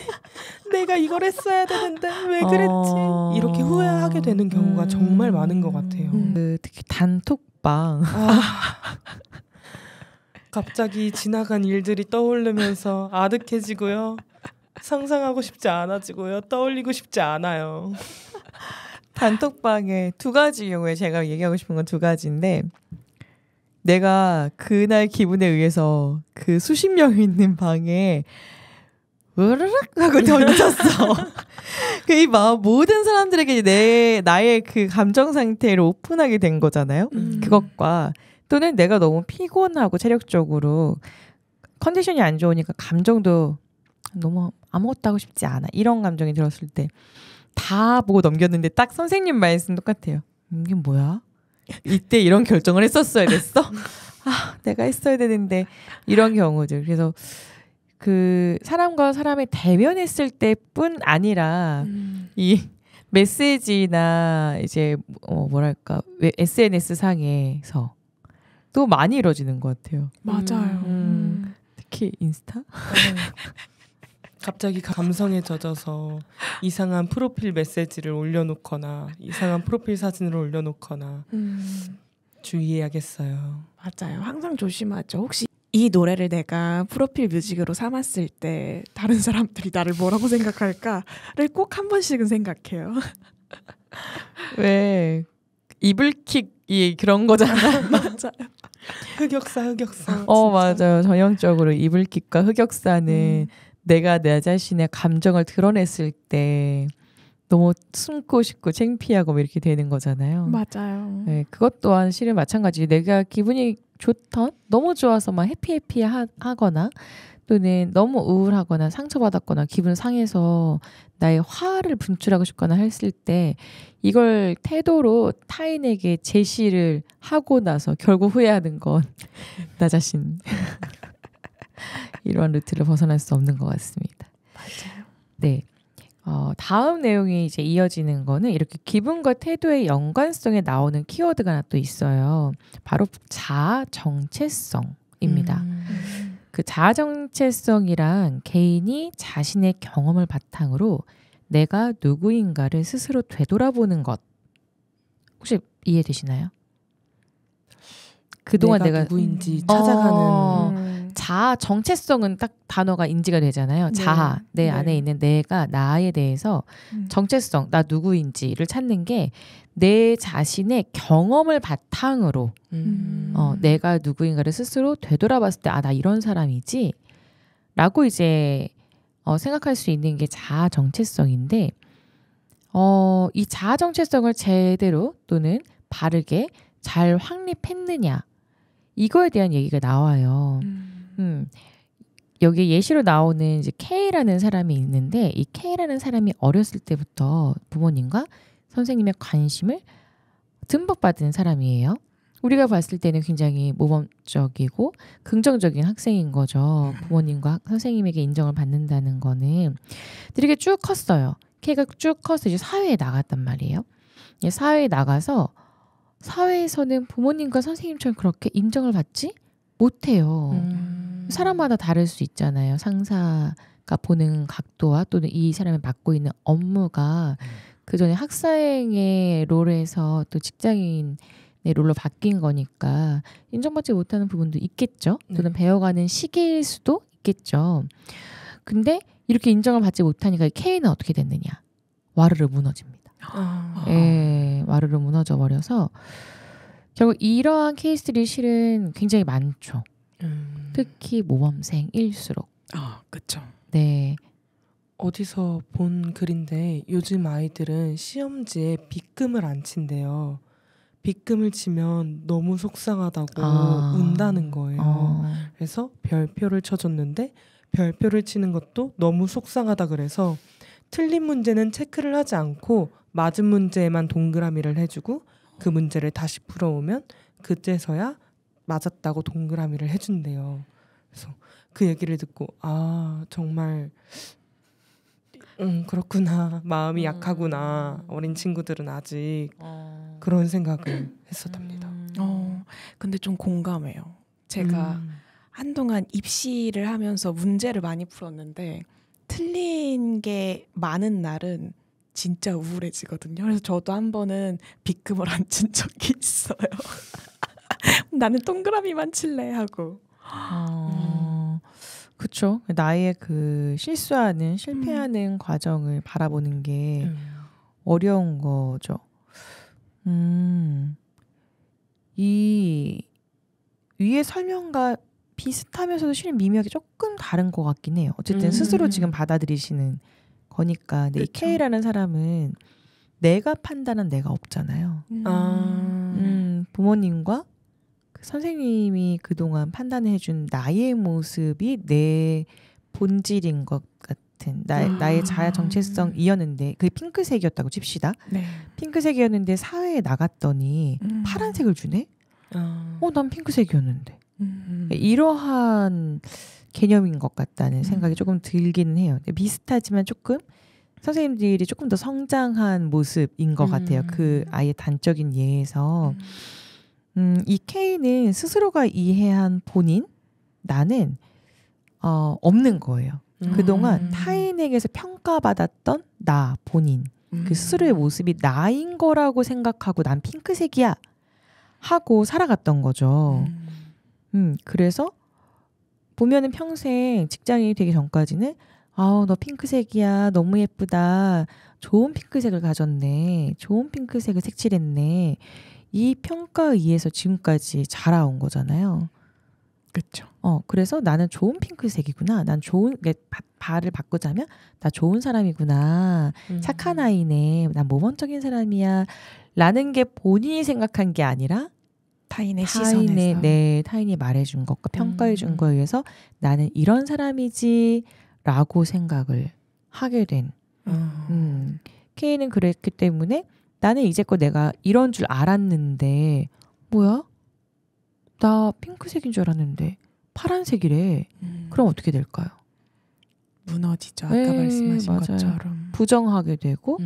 [SPEAKER 3] 내가 이걸 했어야 되는데 왜 그랬지 이렇게 후회하게 되는 경우가 정말 많은 것 같아요.
[SPEAKER 1] 특히 단톡방
[SPEAKER 3] 갑자기 지나간 일들이 떠오르면서 아득해지고요. 상상하고 싶지 않아지고요. 떠올리고 싶지 않아요.
[SPEAKER 1] 단톡방에 2가지 경우에 제가 얘기하고 싶은 건 2가지인데 내가 그날 기분에 의해서 그 수십 명 있는 방에 으르륵 하고 던졌어. 이 모든 사람들에게 나의 그 감정 상태를 오픈하게 된 거잖아요. 그것과 또는 내가 너무 피곤하고 체력적으로 컨디션이 안 좋으니까 감정도 너무 아무것도 하고 싶지 않아. 이런 감정이 들었을 때 다 보고 넘겼는데 딱 선생님 말씀 똑같아요. 이게 뭐야? 이때 이런 결정을 했었어야 됐어? 내가 했어야 되는데 이런 경우들. 그래서 그 사람과 사람이 대면했을 때뿐 아니라 이 메시지나 이제 뭐랄까 SNS 상에서 또 많이 이루어지는 것 같아요.
[SPEAKER 2] 맞아요.
[SPEAKER 1] 특히 인스타?
[SPEAKER 3] 갑자기 감성에 젖어서 이상한 프로필 메시지를 올려놓거나 이상한 프로필 사진을 올려놓거나 주의해야겠어요.
[SPEAKER 2] 맞아요. 항상 조심하죠. 혹시 이 노래를 내가 프로필 뮤직으로 삼았을 때 다른 사람들이 나를 뭐라고 생각할까를 꼭 한 번씩은 생각해요.
[SPEAKER 1] 왜 이불킥이 그런 거잖아.
[SPEAKER 2] 맞아요.
[SPEAKER 3] 흑역사. 진짜.
[SPEAKER 1] 맞아요. 전형적으로 이불킥과 흑역사는 내가 내 자신의 감정을 드러냈을 때 너무 숨고 싶고 창피하고 뭐 이렇게 되는 거잖아요.
[SPEAKER 2] 맞아요.
[SPEAKER 1] 네, 그것 또한 실은 마찬가지. 내가 기분이 좋던 너무 좋아서 막 하거나 또는 너무 우울하거나 상처받았거나 기분 상해서 나의 화를 분출하고 싶거나 했을 때 이걸 태도로 타인에게 제시를 하고 나서 결국 후회하는 건 나 자신. 이러한 루트를 벗어날 수 없는 것 같습니다.
[SPEAKER 2] 맞아요.
[SPEAKER 1] 네. 다음 내용이 이제 이어지는 거는 이렇게 기분과 태도의 연관성에 나오는 키워드가 하나 또 있어요. 바로 자아 정체성입니다. 그 자아 정체성이란 개인이 자신의 경험을 바탕으로 내가 누구인가를 스스로 되돌아보는 것. 혹시 이해되시나요? 그동안 내가
[SPEAKER 3] 누구인지 찾아가는
[SPEAKER 1] 자아 정체성은 딱 단어가 인지가 되잖아요.
[SPEAKER 2] 네.
[SPEAKER 1] 자아, 내
[SPEAKER 2] 네.
[SPEAKER 1] 안에 있는 내가 나에 대해서 정체성, 나 누구인지를 찾는 게 내 자신의 경험을 바탕으로 내가 누구인가를 스스로 되돌아봤을 때 아, 나 이런 사람이지 라고 이제 생각할 수 있는 게 자아 정체성인데 이 자아 정체성을 제대로 또는 바르게 잘 확립했느냐 이거에 대한 얘기가 나와요. 여기 예시로 나오는 이제 K라는 사람이 있는데 이 K라는 사람이 어렸을 때부터 부모님과 선생님의 관심을 듬뿍 받은 사람이에요. 우리가 봤을 때는 굉장히 모범적이고 긍정적인 학생인 거죠. 부모님과 선생님에게 인정을 받는다는 거는. 이렇게 쭉 컸어요. K가 쭉 커서 이제 사회에 나갔단 말이에요. 사회에 나가서 사회에서는 부모님과 선생님처럼 그렇게 인정을 받지 못해요. 사람마다 다를 수 있잖아요. 상사가 보는 각도와 또는 이 사람이 맡고 있는 업무가 그전에 학생의 롤에서 또 직장인의 롤로 바뀐 거니까 인정받지 못하는 부분도 있겠죠. 또는 배워가는 시기일 수도 있겠죠. 근데 이렇게 인정을 받지 못하니까 K는 어떻게 됐느냐. 와르르 무너집니다. 와르르 무너져 버려서 결국 이러한 케이스들이 실은 굉장히 많죠. 특히 모범생일수록.
[SPEAKER 2] 그렇죠.
[SPEAKER 1] 네.
[SPEAKER 3] 어디서 본 글인데 요즘 아이들은 시험지에 빗금을 안 친대요. 빗금을 치면 너무 속상하다고 운다는 거예요. 그래서 별표를 쳐줬는데 별표를 치는 것도 너무 속상하다 그래서 틀린 문제는 체크를 하지 않고 맞은 문제에만 동그라미를 해주고 그 문제를 다시 풀어오면 그때서야 맞았다고 동그라미를 해준대요. 그래서 그 얘기를 듣고 정말 그렇구나. 마음이 약하구나. 어린 친구들은 아직 그런 생각을 했었답니다.
[SPEAKER 2] 근데 좀 공감해요. 제가 한동안 입시를 하면서 문제를 많이 풀었는데 틀린 게 많은 날은 진짜 우울해지거든요. 그래서 저도 한 번은 빗금을 안 친 적이 있어요. 나는 동그라미만 칠래 하고.
[SPEAKER 1] 그렇죠. 나의 그 실패하는 과정을 바라보는 게 어려운 거죠. 이 위의 설명과 비슷하면서도 실은 미묘하게 조금 다른 것 같긴 해요. 어쨌든 스스로 지금 받아들이시는 거니까. 근데 이 K라는 사람은 내가 판단한 내가 없잖아요. 부모님과 선생님이 그동안 판단해준 나의 모습이 내 본질인 것 같은 나의 자아 정체성이었는데 그게 핑크색이었다고 칩시다.
[SPEAKER 2] 네.
[SPEAKER 1] 핑크색이었는데 사회에 나갔더니 파란색을 주네? 난 핑크색이었는데. 이러한 개념인 것 같다는 생각이 조금 들기는 해요. 비슷하지만 조금 선생님들이 조금 더 성장한 모습인 것 같아요. 그 아이의 단적인 예에서. 이 K는 스스로가 이해한 본인, 나는 없는 거예요. 그동안 타인에게서 평가받았던 나, 본인, 그 스스로의 모습이 나인 거라고 생각하고 난 핑크색이야 하고 살아갔던 거죠. 그래서 보면은 평생 직장인이 되기 전까지는 너 핑크색이야, 너무 예쁘다, 좋은 핑크색을 가졌네. 좋은 핑크색을 색칠했네. 이 평가에 의해서 지금까지 자라온 거잖아요.
[SPEAKER 2] 그렇죠.
[SPEAKER 1] 그래서 나는 좋은 핑크색이구나. 난 좋은 발을 바꾸자면 나 좋은 사람이구나. 착한 아이네. 난 모범적인 사람이야. 라는 게 본인이 생각한 게 아니라
[SPEAKER 2] 타인의 시선에서
[SPEAKER 1] 타인이 말해준 것과 평가해준 거에 의해서 나는 이런 사람이지 라고 생각을 하게 된 K는 그랬기 때문에 나는 이제껏 내가 이런 줄 알았는데 뭐야? 나 핑크색인 줄 알았는데 파란색이래. 그럼 어떻게 될까요?
[SPEAKER 2] 무너지죠. 아까 말씀하신
[SPEAKER 1] 맞아요.
[SPEAKER 2] 것처럼.
[SPEAKER 1] 부정하게 되고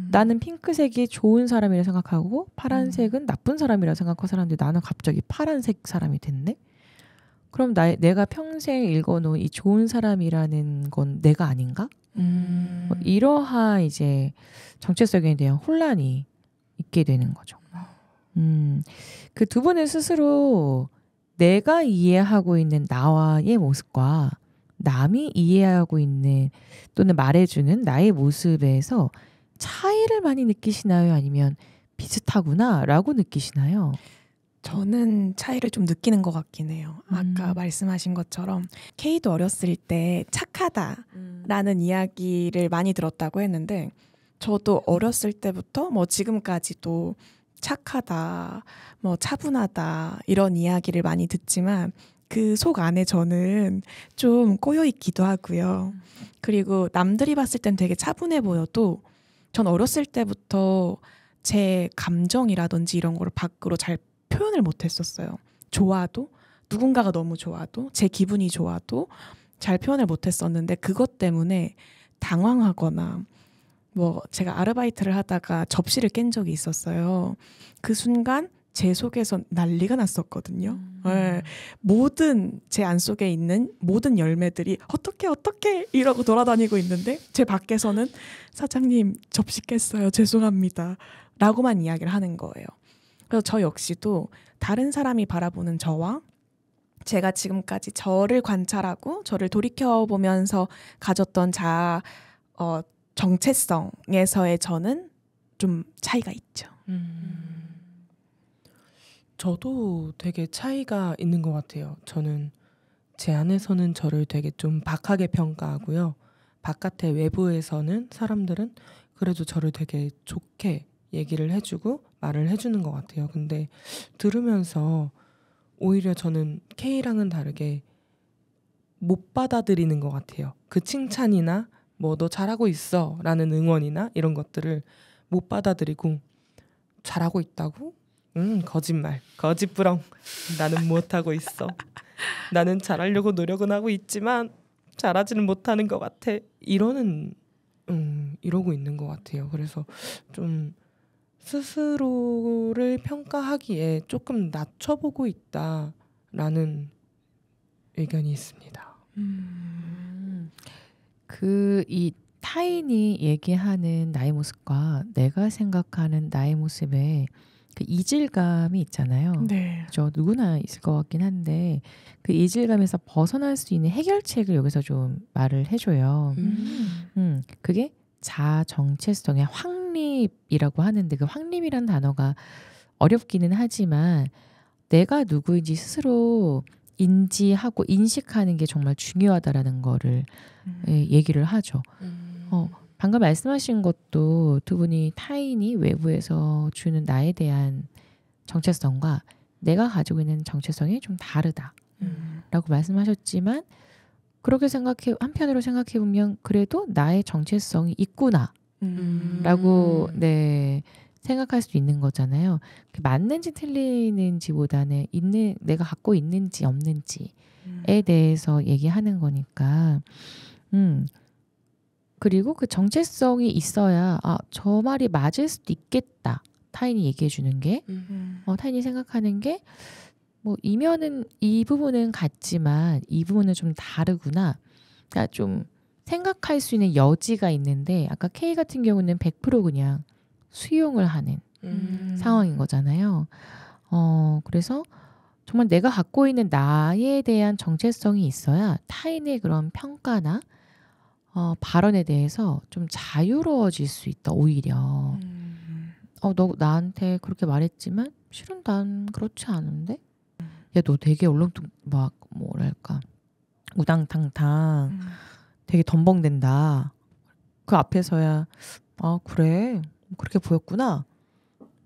[SPEAKER 1] 나는 핑크색이 좋은 사람이라 생각하고 파란색은 나쁜 사람이라 생각하고 살았는데 나는 갑자기 파란색 사람이 됐네? 그럼 내가 평생 읽어놓은 이 좋은 사람이라는 건 내가 아닌가? 이러한 이제 정체성에 대한 혼란이 있게 되는 거죠. 그 두 분은 스스로 내가 이해하고 있는 나와의 모습과 남이 이해하고 있는 또는 말해주는 나의 모습에서 차이를 많이 느끼시나요? 아니면 비슷하구나 라고 느끼시나요?
[SPEAKER 2] 저는 차이를 좀 느끼는 것 같긴 해요. 아까 말씀하신 것처럼 K도 어렸을 때 착하다라는 이야기를 많이 들었다고 했는데 저도 어렸을 때부터 뭐 지금까지도 착하다, 뭐 차분하다 이런 이야기를 많이 듣지만 그 속 안에 저는 좀 꼬여 있기도 하고요. 그리고 남들이 봤을 땐 되게 차분해 보여도 전 어렸을 때부터 제 감정이라든지 이런 거를 밖으로 잘 표현을 못했었어요. 좋아도 누군가가 너무 좋아도 제 기분이 좋아도 잘 표현을 못했었는데 그것 때문에 당황하거나 뭐 제가 아르바이트를 하다가 접시를 깬 적이 있었어요. 그 순간 제 속에서 난리가 났었거든요. 네. 모든 제 안 속에 있는 모든 열매들이 어떻게 이러고 돌아다니고 있는데 제 밖에서는 사장님 접시 깼어요. 죄송합니다. 라고만 이야기를 하는 거예요. 그래서 저 역시도 다른 사람이 바라보는 저와 제가 지금까지 저를 관찰하고 저를 돌이켜보면서 가졌던 정체성에서의 저는 좀 차이가 있죠.
[SPEAKER 3] 저도 되게 차이가 있는 것 같아요. 저는 제 안에서는 저를 되게 좀 박하게 평가하고요. 바깥의 외부에서는 사람들은 그래도 저를 되게 좋게 얘기를 해주고 말을 해주는 것 같아요. 근데 들으면서 오히려 저는 K랑은 다르게 못 받아들이는 것 같아요. 그 칭찬이나 뭐 너 잘하고 있어 라는 응원이나 이런 것들을 못 받아들이고 잘하고 있다고? 거짓말, 거짓부렁. 나는 못하고 있어. 나는 잘하려고 노력은 하고 있지만 잘하지는 못하는 것 같아. 이러고 있는 것 같아요. 그래서 좀 스스로를 평가하기에 조금 낮춰보고 있다라는 의견이 있습니다.
[SPEAKER 1] 이 타인이 얘기하는 나의 모습과 내가 생각하는 나의 모습에 그 이질감이 있잖아요.
[SPEAKER 2] 네.
[SPEAKER 1] 저 누구나 있을 것 같긴 한데 그 이질감에서 벗어날 수 있는 해결책을 여기서 좀 말을 해줘요. 그게 자정체성의 확립이라고 하는데 그 확립이란 단어가 어렵기는 하지만 내가 누구인지 스스로 인지하고 인식하는 게 정말 중요하다라는 거를 얘기를 하죠. 방금 말씀하신 것도 두 분이 타인이 외부에서 주는 나에 대한 정체성과 내가 가지고 있는 정체성이 좀 다르다라고 말씀하셨지만 그렇게 한편으로 생각해 보면 그래도 나의 정체성이 있구나라고 생각할 수 있는 거잖아요. 맞는지 틀리는지보다는 내가 갖고 있는지 없는지에 대해서 얘기하는 거니까. 그리고 그 정체성이 있어야 저 말이 맞을 수도 있겠다. 타인이 얘기해 주는 게 타인이 생각하는 게 뭐 이 부분은 같지만 이 부분은 좀 다르구나. 그러니까 좀 생각할 수 있는 여지가 있는데 아까 K 같은 경우는 100% 그냥 수용을 하는 상황인 거잖아요. 그래서 정말 내가 갖고 있는 나에 대한 정체성이 있어야 타인의 그런 평가나 발언에 대해서 좀 자유로워질 수 있다 오히려. 너 나한테 그렇게 말했지만 실은 난 그렇지 않은데. 야, 너 되게 얼렁뚱 막 뭐랄까 우당탕탕 되게 덤벙댄다. 그 앞에서야 그래 그렇게 보였구나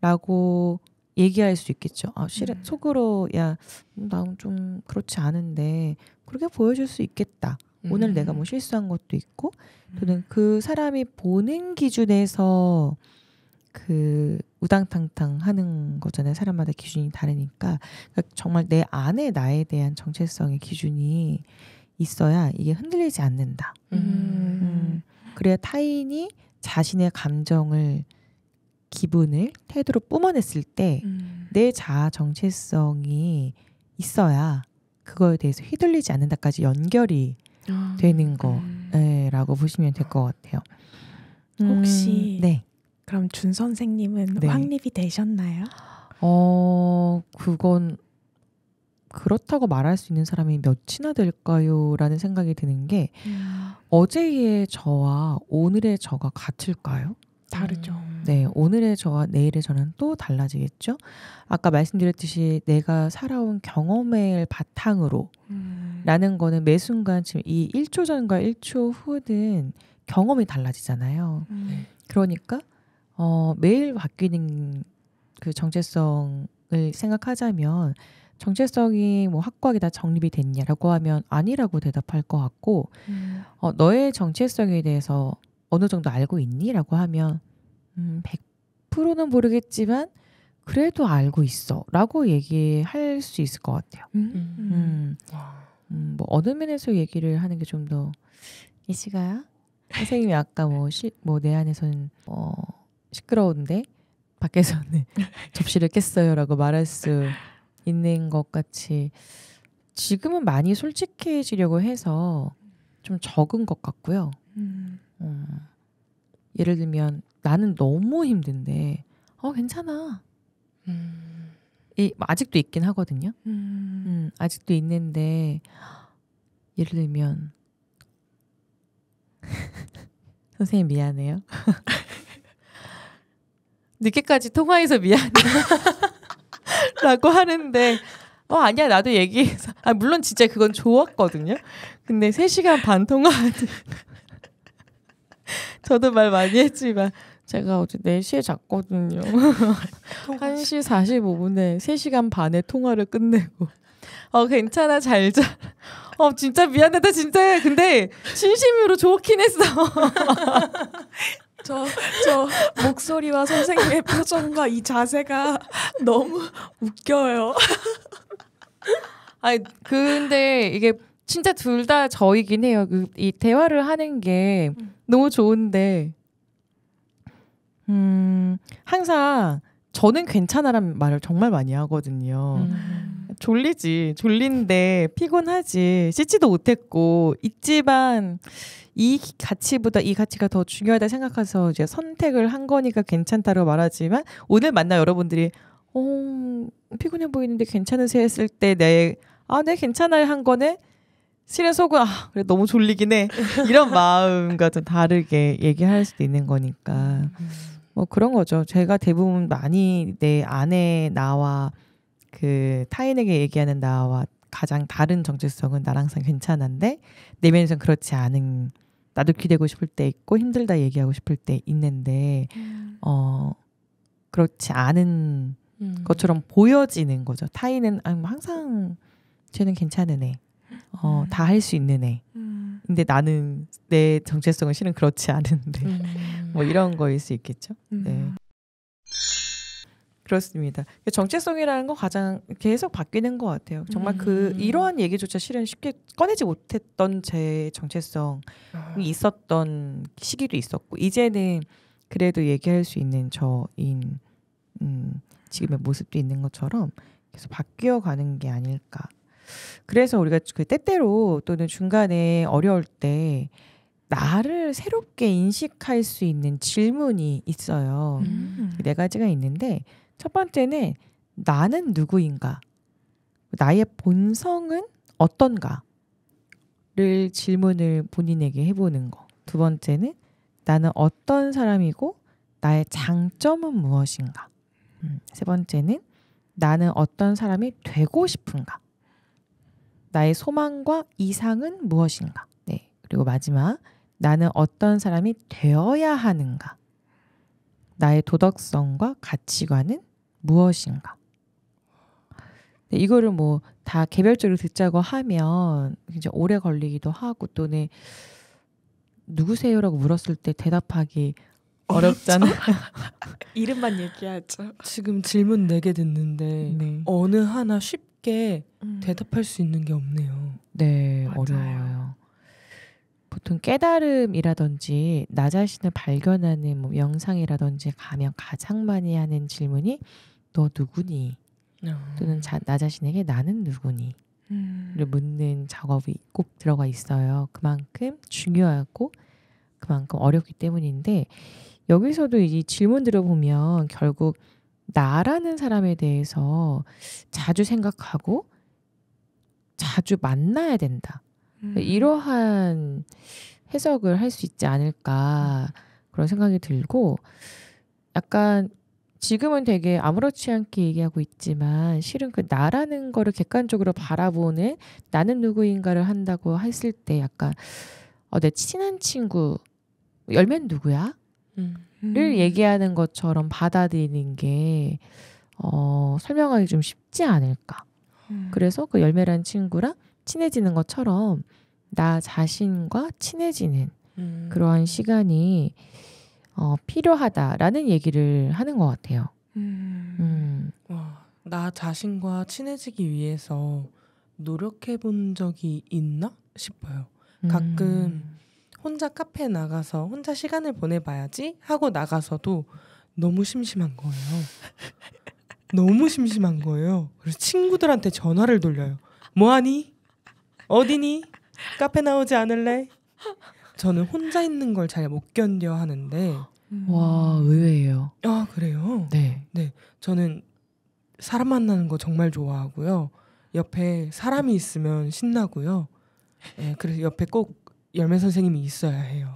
[SPEAKER 1] 라고 얘기할 수 있겠죠. 실은 속으로 야 난 좀 그렇지 않은데 그렇게 보여줄 수 있겠다. 오늘 내가 뭐 실수한 것도 있고 또는 그 사람이 보는 기준에서 그 우당탕탕 하는 거잖아요. 사람마다 기준이 다르니까. 그러니까 정말 내 안에 나에 대한 정체성의 기준이 있어야 이게 흔들리지 않는다. 그래야 타인이 자신의 감정을 기분을 태도로 뿜어냈을 때 내 자아 정체성이 있어야 그거에 대해서 휘둘리지 않는다까지 연결이 되는 거라고 보시면 될 것 같아요.
[SPEAKER 2] 혹시
[SPEAKER 1] 네.
[SPEAKER 2] 그럼 준 선생님은
[SPEAKER 1] 네.
[SPEAKER 2] 확립이 되셨나요?
[SPEAKER 1] 그건 그렇다고 말할 수 있는 사람이 몇이나 될까요? 라는 생각이 드는 게 어제의 저와 오늘의 저가 같을까요?
[SPEAKER 2] 다르죠.
[SPEAKER 1] 네, 오늘의 저와 내일의 저는 또 달라지겠죠. 아까 말씀드렸듯이 내가 살아온 경험을 바탕으로 라는 거는 매 순간 지금 이 1초 전과 1초 후는 경험이 달라지잖아요. 그러니까 매일 바뀌는 그 정체성을 생각하자면 정체성이 뭐 확고하게 다 정립이 됐냐라고 하면 아니라고 대답할 것 같고 너의 정체성에 대해서 어느 정도 알고 있니? 라고 하면 100%는 모르겠지만 그래도 알고 있어 라고 얘기할 수 있을 것 같아요. 뭐 어느 면에서 얘기를 하는 게 좀 더 예시가야? 선생님이 아까 뭐 내 안에서는 시끄러운데 밖에서는 접시를 깼어요 라고 말할 수 있는 것 같이 지금은 많이 솔직해지려고 해서 좀 적은 것 같고요. 예를 들면 나는 너무 힘든데 괜찮아. 아직도 있긴 하거든요. 아직도 있는데 예를 들면 선생님 미안해요. 늦게까지 통화해서 미안해. 라고 하는데 아니야 나도 얘기해서 물론 진짜 그건 좋았거든요. 근데 3시간 반 통화하는 저도 말 많이 했지만 제가 어제 4시에 잤거든요. 1시 45분에 3시간 반의 통화를 끝내고 괜찮아 잘 자. 진짜 미안하다 진짜. 근데 진심으로 좋긴 했어.
[SPEAKER 2] 저 목소리와 선생님의 표정과 이 자세가 너무 웃겨요.
[SPEAKER 1] 근데 이게 진짜 둘 다 저이긴 해요. 이 대화를 하는 게 너무 좋은데 항상 저는 괜찮아라는 말을 정말 많이 하거든요. 졸린데 피곤하지 씻지도 못했고 있지만 이 가치보다 이 가치가 더 중요하다 생각해서 이제 선택을 한 거니까 괜찮다고 말하지만 오늘 만나 여러분들이 피곤해 보이는데 괜찮으세요 했을 때 네 괜찮아요 한 거는 실은 속은 그래 너무 졸리긴 해 이런 마음과 좀 다르게 얘기할 수도 있는 거니까 뭐 그런 거죠. 제가 대부분 많이 내 안에 나와 그 타인에게 얘기하는 나와 가장 다른 정체성은 나랑 항상 괜찮은데 내면에선 그렇지 않은 나도 기대고 싶을 때 있고 힘들다 얘기하고 싶을 때 있는데 그렇지 않은 것처럼 보여지는 거죠. 타인은 항상 쟤는 괜찮은 애 다 할 수 있는 애 근데 나는 내 정체성은 실은 그렇지 않은데 뭐 이런 거일 수 있겠죠. 네. 그렇습니다. 정체성이라는 건 가장 계속 바뀌는 것 같아요. 정말 이러한 얘기조차 실은 쉽게 꺼내지 못했던 제 정체성이 있었던 시기도 있었고 이제는 그래도 얘기할 수 있는 저인 지금의 모습도 있는 것처럼 계속 바뀌어가는 게 아닐까. 그래서 우리가 그 때때로 또는 중간에 어려울 때 나를 새롭게 인식할 수 있는 질문이 있어요. 4가지가 있는데 첫 번째는 나는 누구인가? 나의 본성은 어떤가?를 질문을 본인에게 해보는 거. 두 번째는 나는 어떤 사람이고 나의 장점은 무엇인가. 세 번째는 나는 어떤 사람이 되고 싶은가. 나의 소망과 이상은 무엇인가. 네. 그리고 마지막 나는 어떤 사람이 되어야 하는가. 나의 도덕성과 가치관은 무엇인가. 네, 이거를 뭐 다 개별적으로 듣자고 하면 이제 오래 걸리기도 하고 또는 누구세요라고 물었을 때 대답하기 어렵잖아요.
[SPEAKER 2] 이름만 얘기하죠.
[SPEAKER 3] 지금 질문 4개 듣는데
[SPEAKER 1] 네.
[SPEAKER 3] 어느 하나 쉽게 대답할 수 있는 게 없네요.
[SPEAKER 1] 네,
[SPEAKER 2] 맞아요.
[SPEAKER 1] 어려워요. 보통 깨달음이라든지 나 자신을 발견하는 뭐 명상이라든지 가면 가장 많이 하는 질문이 너 누구니? 또는 나 자신에게 나는 누구니? 를 묻는 작업이 꼭 들어가 있어요. 그만큼 중요하고 그만큼 어렵기 때문인데 여기서도 이 질문들을 보면 결국 나라는 사람에 대해서 자주 생각하고 자주 만나야 된다. 이러한 해석을 할 수 있지 않을까 그런 생각이 들고 약간 지금은 되게 아무렇지 않게 얘기하고 있지만 실은 그 나라는 거를 객관적으로 바라보는 나는 누구인가를 한다고 했을 때 약간 내 친한 친구 열매는 누구야? 를 얘기하는 것처럼 받아들이는 게 설명하기 좀 쉽지 않을까. 그래서 그 열매란 친구랑 친해지는 것처럼 나 자신과 친해지는 그러한 시간이 필요하다라는 얘기를 하는 것 같아요.
[SPEAKER 3] 와, 나 자신과 친해지기 위해서 노력해 본 적이 있나 싶어요. 가끔 혼자 카페에 나가서 혼자 시간을 보내봐야지 하고 나가서도 너무 심심한 거예요. 너무 심심한 거예요. 그래서 친구들한테 전화를 돌려요. 뭐하니? 어디니? 카페 나오지 않을래? 저는 혼자 있는 걸 잘 못 견뎌 하는데
[SPEAKER 1] 와, 의외예요.
[SPEAKER 3] 아, 그래요?
[SPEAKER 1] 네.
[SPEAKER 3] 저는 사람 만나는 거 정말 좋아하고요. 옆에 사람이 있으면 신나고요. 네, 그래서 옆에 꼭 열매 선생님이 있어야 해요.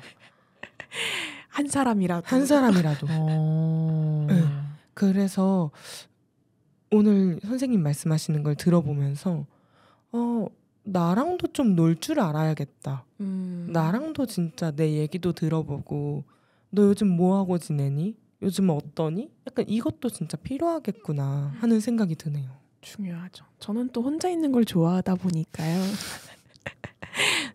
[SPEAKER 2] 한 사람이라도.
[SPEAKER 3] 한 사람이라도. 네, 그래서 오늘 선생님 말씀하시는 걸 들어보면서 나랑도 좀 놀 줄 알아야겠다. 나랑도 진짜 내 얘기도 들어보고 너 요즘 뭐하고 지내니? 요즘 어떠니? 약간 이것도 진짜 필요하겠구나 하는 생각이 드네요.
[SPEAKER 2] 중요하죠. 저는 또 혼자 있는 걸 좋아하다 보니까요.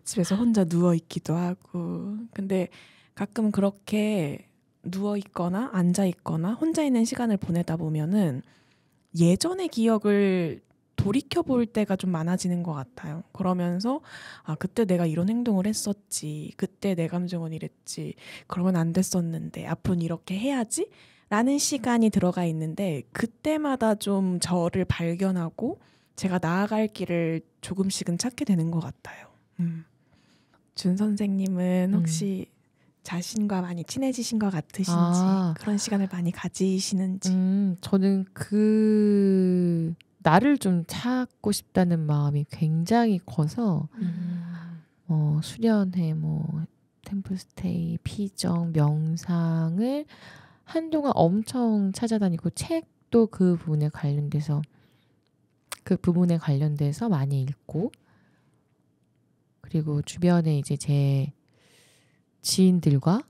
[SPEAKER 2] 집에서 혼자 누워있기도 하고. 근데 가끔 그렇게 누워있거나 앉아있거나 혼자 있는 시간을 보내다 보면은 예전의 기억을 돌이켜볼 때가 좀 많아지는 것 같아요. 그러면서 그때 내가 이런 행동을 했었지. 그때 내 감정은 이랬지. 그러면 안 됐었는데 앞으로는 이렇게 해야지? 라는 시간이 들어가 있는데 그때마다 좀 저를 발견하고 제가 나아갈 길을 조금씩은 찾게 되는 것 같아요. 준 선생님은 혹시 자신과 많이 친해지신 것 같으신지 그런 시간을 많이 가지시는지.
[SPEAKER 1] 저는 나를 좀 찾고 싶다는 마음이 굉장히 커서 수련회, 템플스테이, 피정, 명상을 한동안 엄청 찾아다니고 책도 그 부분에 관련돼서 많이 읽고 그리고 주변에 이제 제 지인들과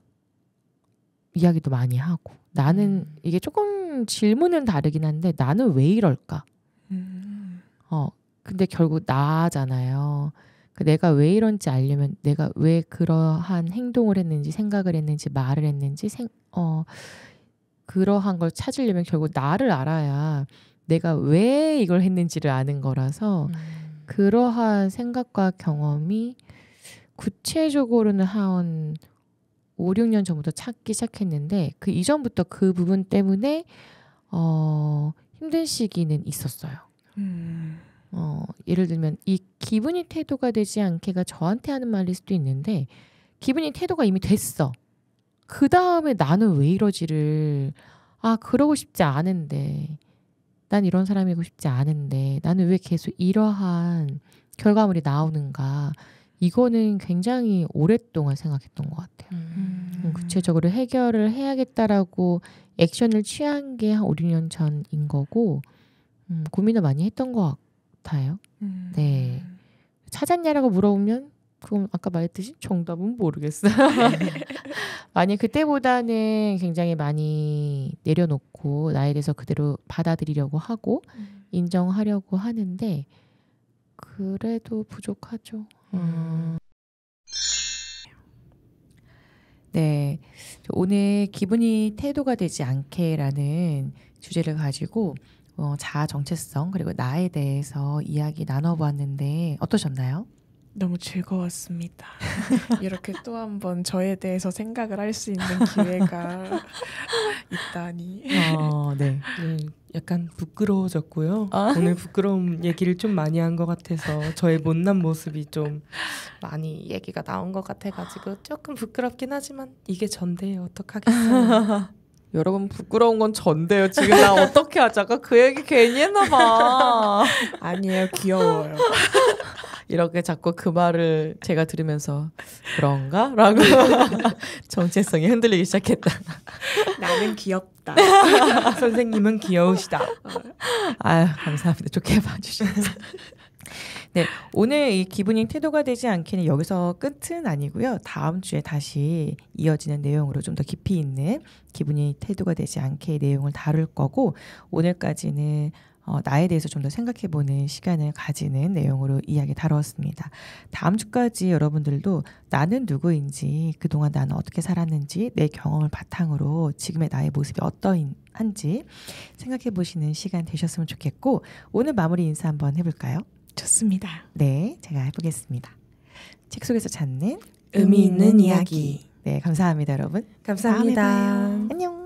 [SPEAKER 1] 이야기도 많이 하고 나는 이게 조금 질문은 다르긴 한데 나는 왜 이럴까? 근데 결국 나잖아요. 내가 왜 이런지 알려면 내가 왜 그러한 행동을 했는지 생각을 했는지 말을 했는지 그러한 걸 찾으려면 결국 나를 알아야 내가 왜 이걸 했는지를 아는 거라서 그러한 생각과 경험이 구체적으로는 한 5, 6년 전부터 찾기 시작했는데 그 이전부터 그 부분 때문에 힘든 시기는 있었어요. 예를 들면 이 기분이 태도가 되지 않게가 저한테 하는 말일 수도 있는데 기분이 태도가 이미 됐어. 그 다음에 나는 왜 이러지를 그러고 싶지 않은데 난 이런 사람이고 싶지 않은데 나는 왜 계속 이러한 결과물이 나오는가 이거는 굉장히 오랫동안 생각했던 것 같아요. 구체적으로 해결을 해야겠다라고 액션을 취한 게 한 5, 6년 전인 거고 고민을 많이 했던 것 같아요. 네. 찾았냐라고 물어보면 그건 아까 말했듯이 정답은 모르겠어요. 만약 그때보다는 굉장히 많이 내려놓고 나에 대해서 그대로 받아들이려고 하고 인정하려고 하는데 그래도 부족하죠. 네, 오늘 기분이 태도가 되지 않게라는 주제를 가지고 자아 정체성 그리고 나에 대해서 이야기 나눠보았는데 어떠셨나요?
[SPEAKER 2] 너무 즐거웠습니다. 이렇게 또 한 번 저에 대해서 생각을 할 수 있는 기회가 있다니.
[SPEAKER 1] 네.
[SPEAKER 3] 약간 부끄러워졌고요. 오늘 부끄러운 얘기를 좀 많이 한 것 같아서 저의 못난 모습이 좀 많이 얘기가 나온 것 같아가지고 조금 부끄럽긴 하지만 이게 전데요. 어떡하겠어요.
[SPEAKER 1] 여러분 부끄러운 건 전데요. 지금 나 어떻게 하자. 아까 그 얘기 괜히 했나 봐.
[SPEAKER 2] 아니에요. 귀여워요.
[SPEAKER 1] 이렇게 자꾸 그 말을 제가 들으면서 그런가? 라고 정체성이 흔들리기 시작했다.
[SPEAKER 2] 나는 귀엽다.
[SPEAKER 3] 선생님은 귀여우시다.
[SPEAKER 1] 아유 감사합니다. 좋게 봐주셔서. 네, 오늘 이 기분이 태도가 되지 않게는 여기서 끝은 아니고요. 다음 주에 다시 이어지는 내용으로 좀 더 깊이 있는 기분이 태도가 되지 않게의 내용을 다룰 거고 오늘까지는 나에 대해서 좀 더 생각해보는 시간을 가지는 내용으로 이야기 다루었습니다. 다음 주까지 여러분들도 나는 누구인지 그동안 나는 어떻게 살았는지 내 경험을 바탕으로 지금의 나의 모습이 어떠한지 생각해보시는 시간 되셨으면 좋겠고 오늘 마무리 인사 한번 해볼까요?
[SPEAKER 2] 좋습니다.
[SPEAKER 1] 네, 제가 해보겠습니다. 책 속에서 찾는
[SPEAKER 2] 의미 있는 이야기.
[SPEAKER 1] 네, 감사합니다 여러분.
[SPEAKER 3] 감사합니다.
[SPEAKER 2] 다음에 봐요.
[SPEAKER 1] 안녕.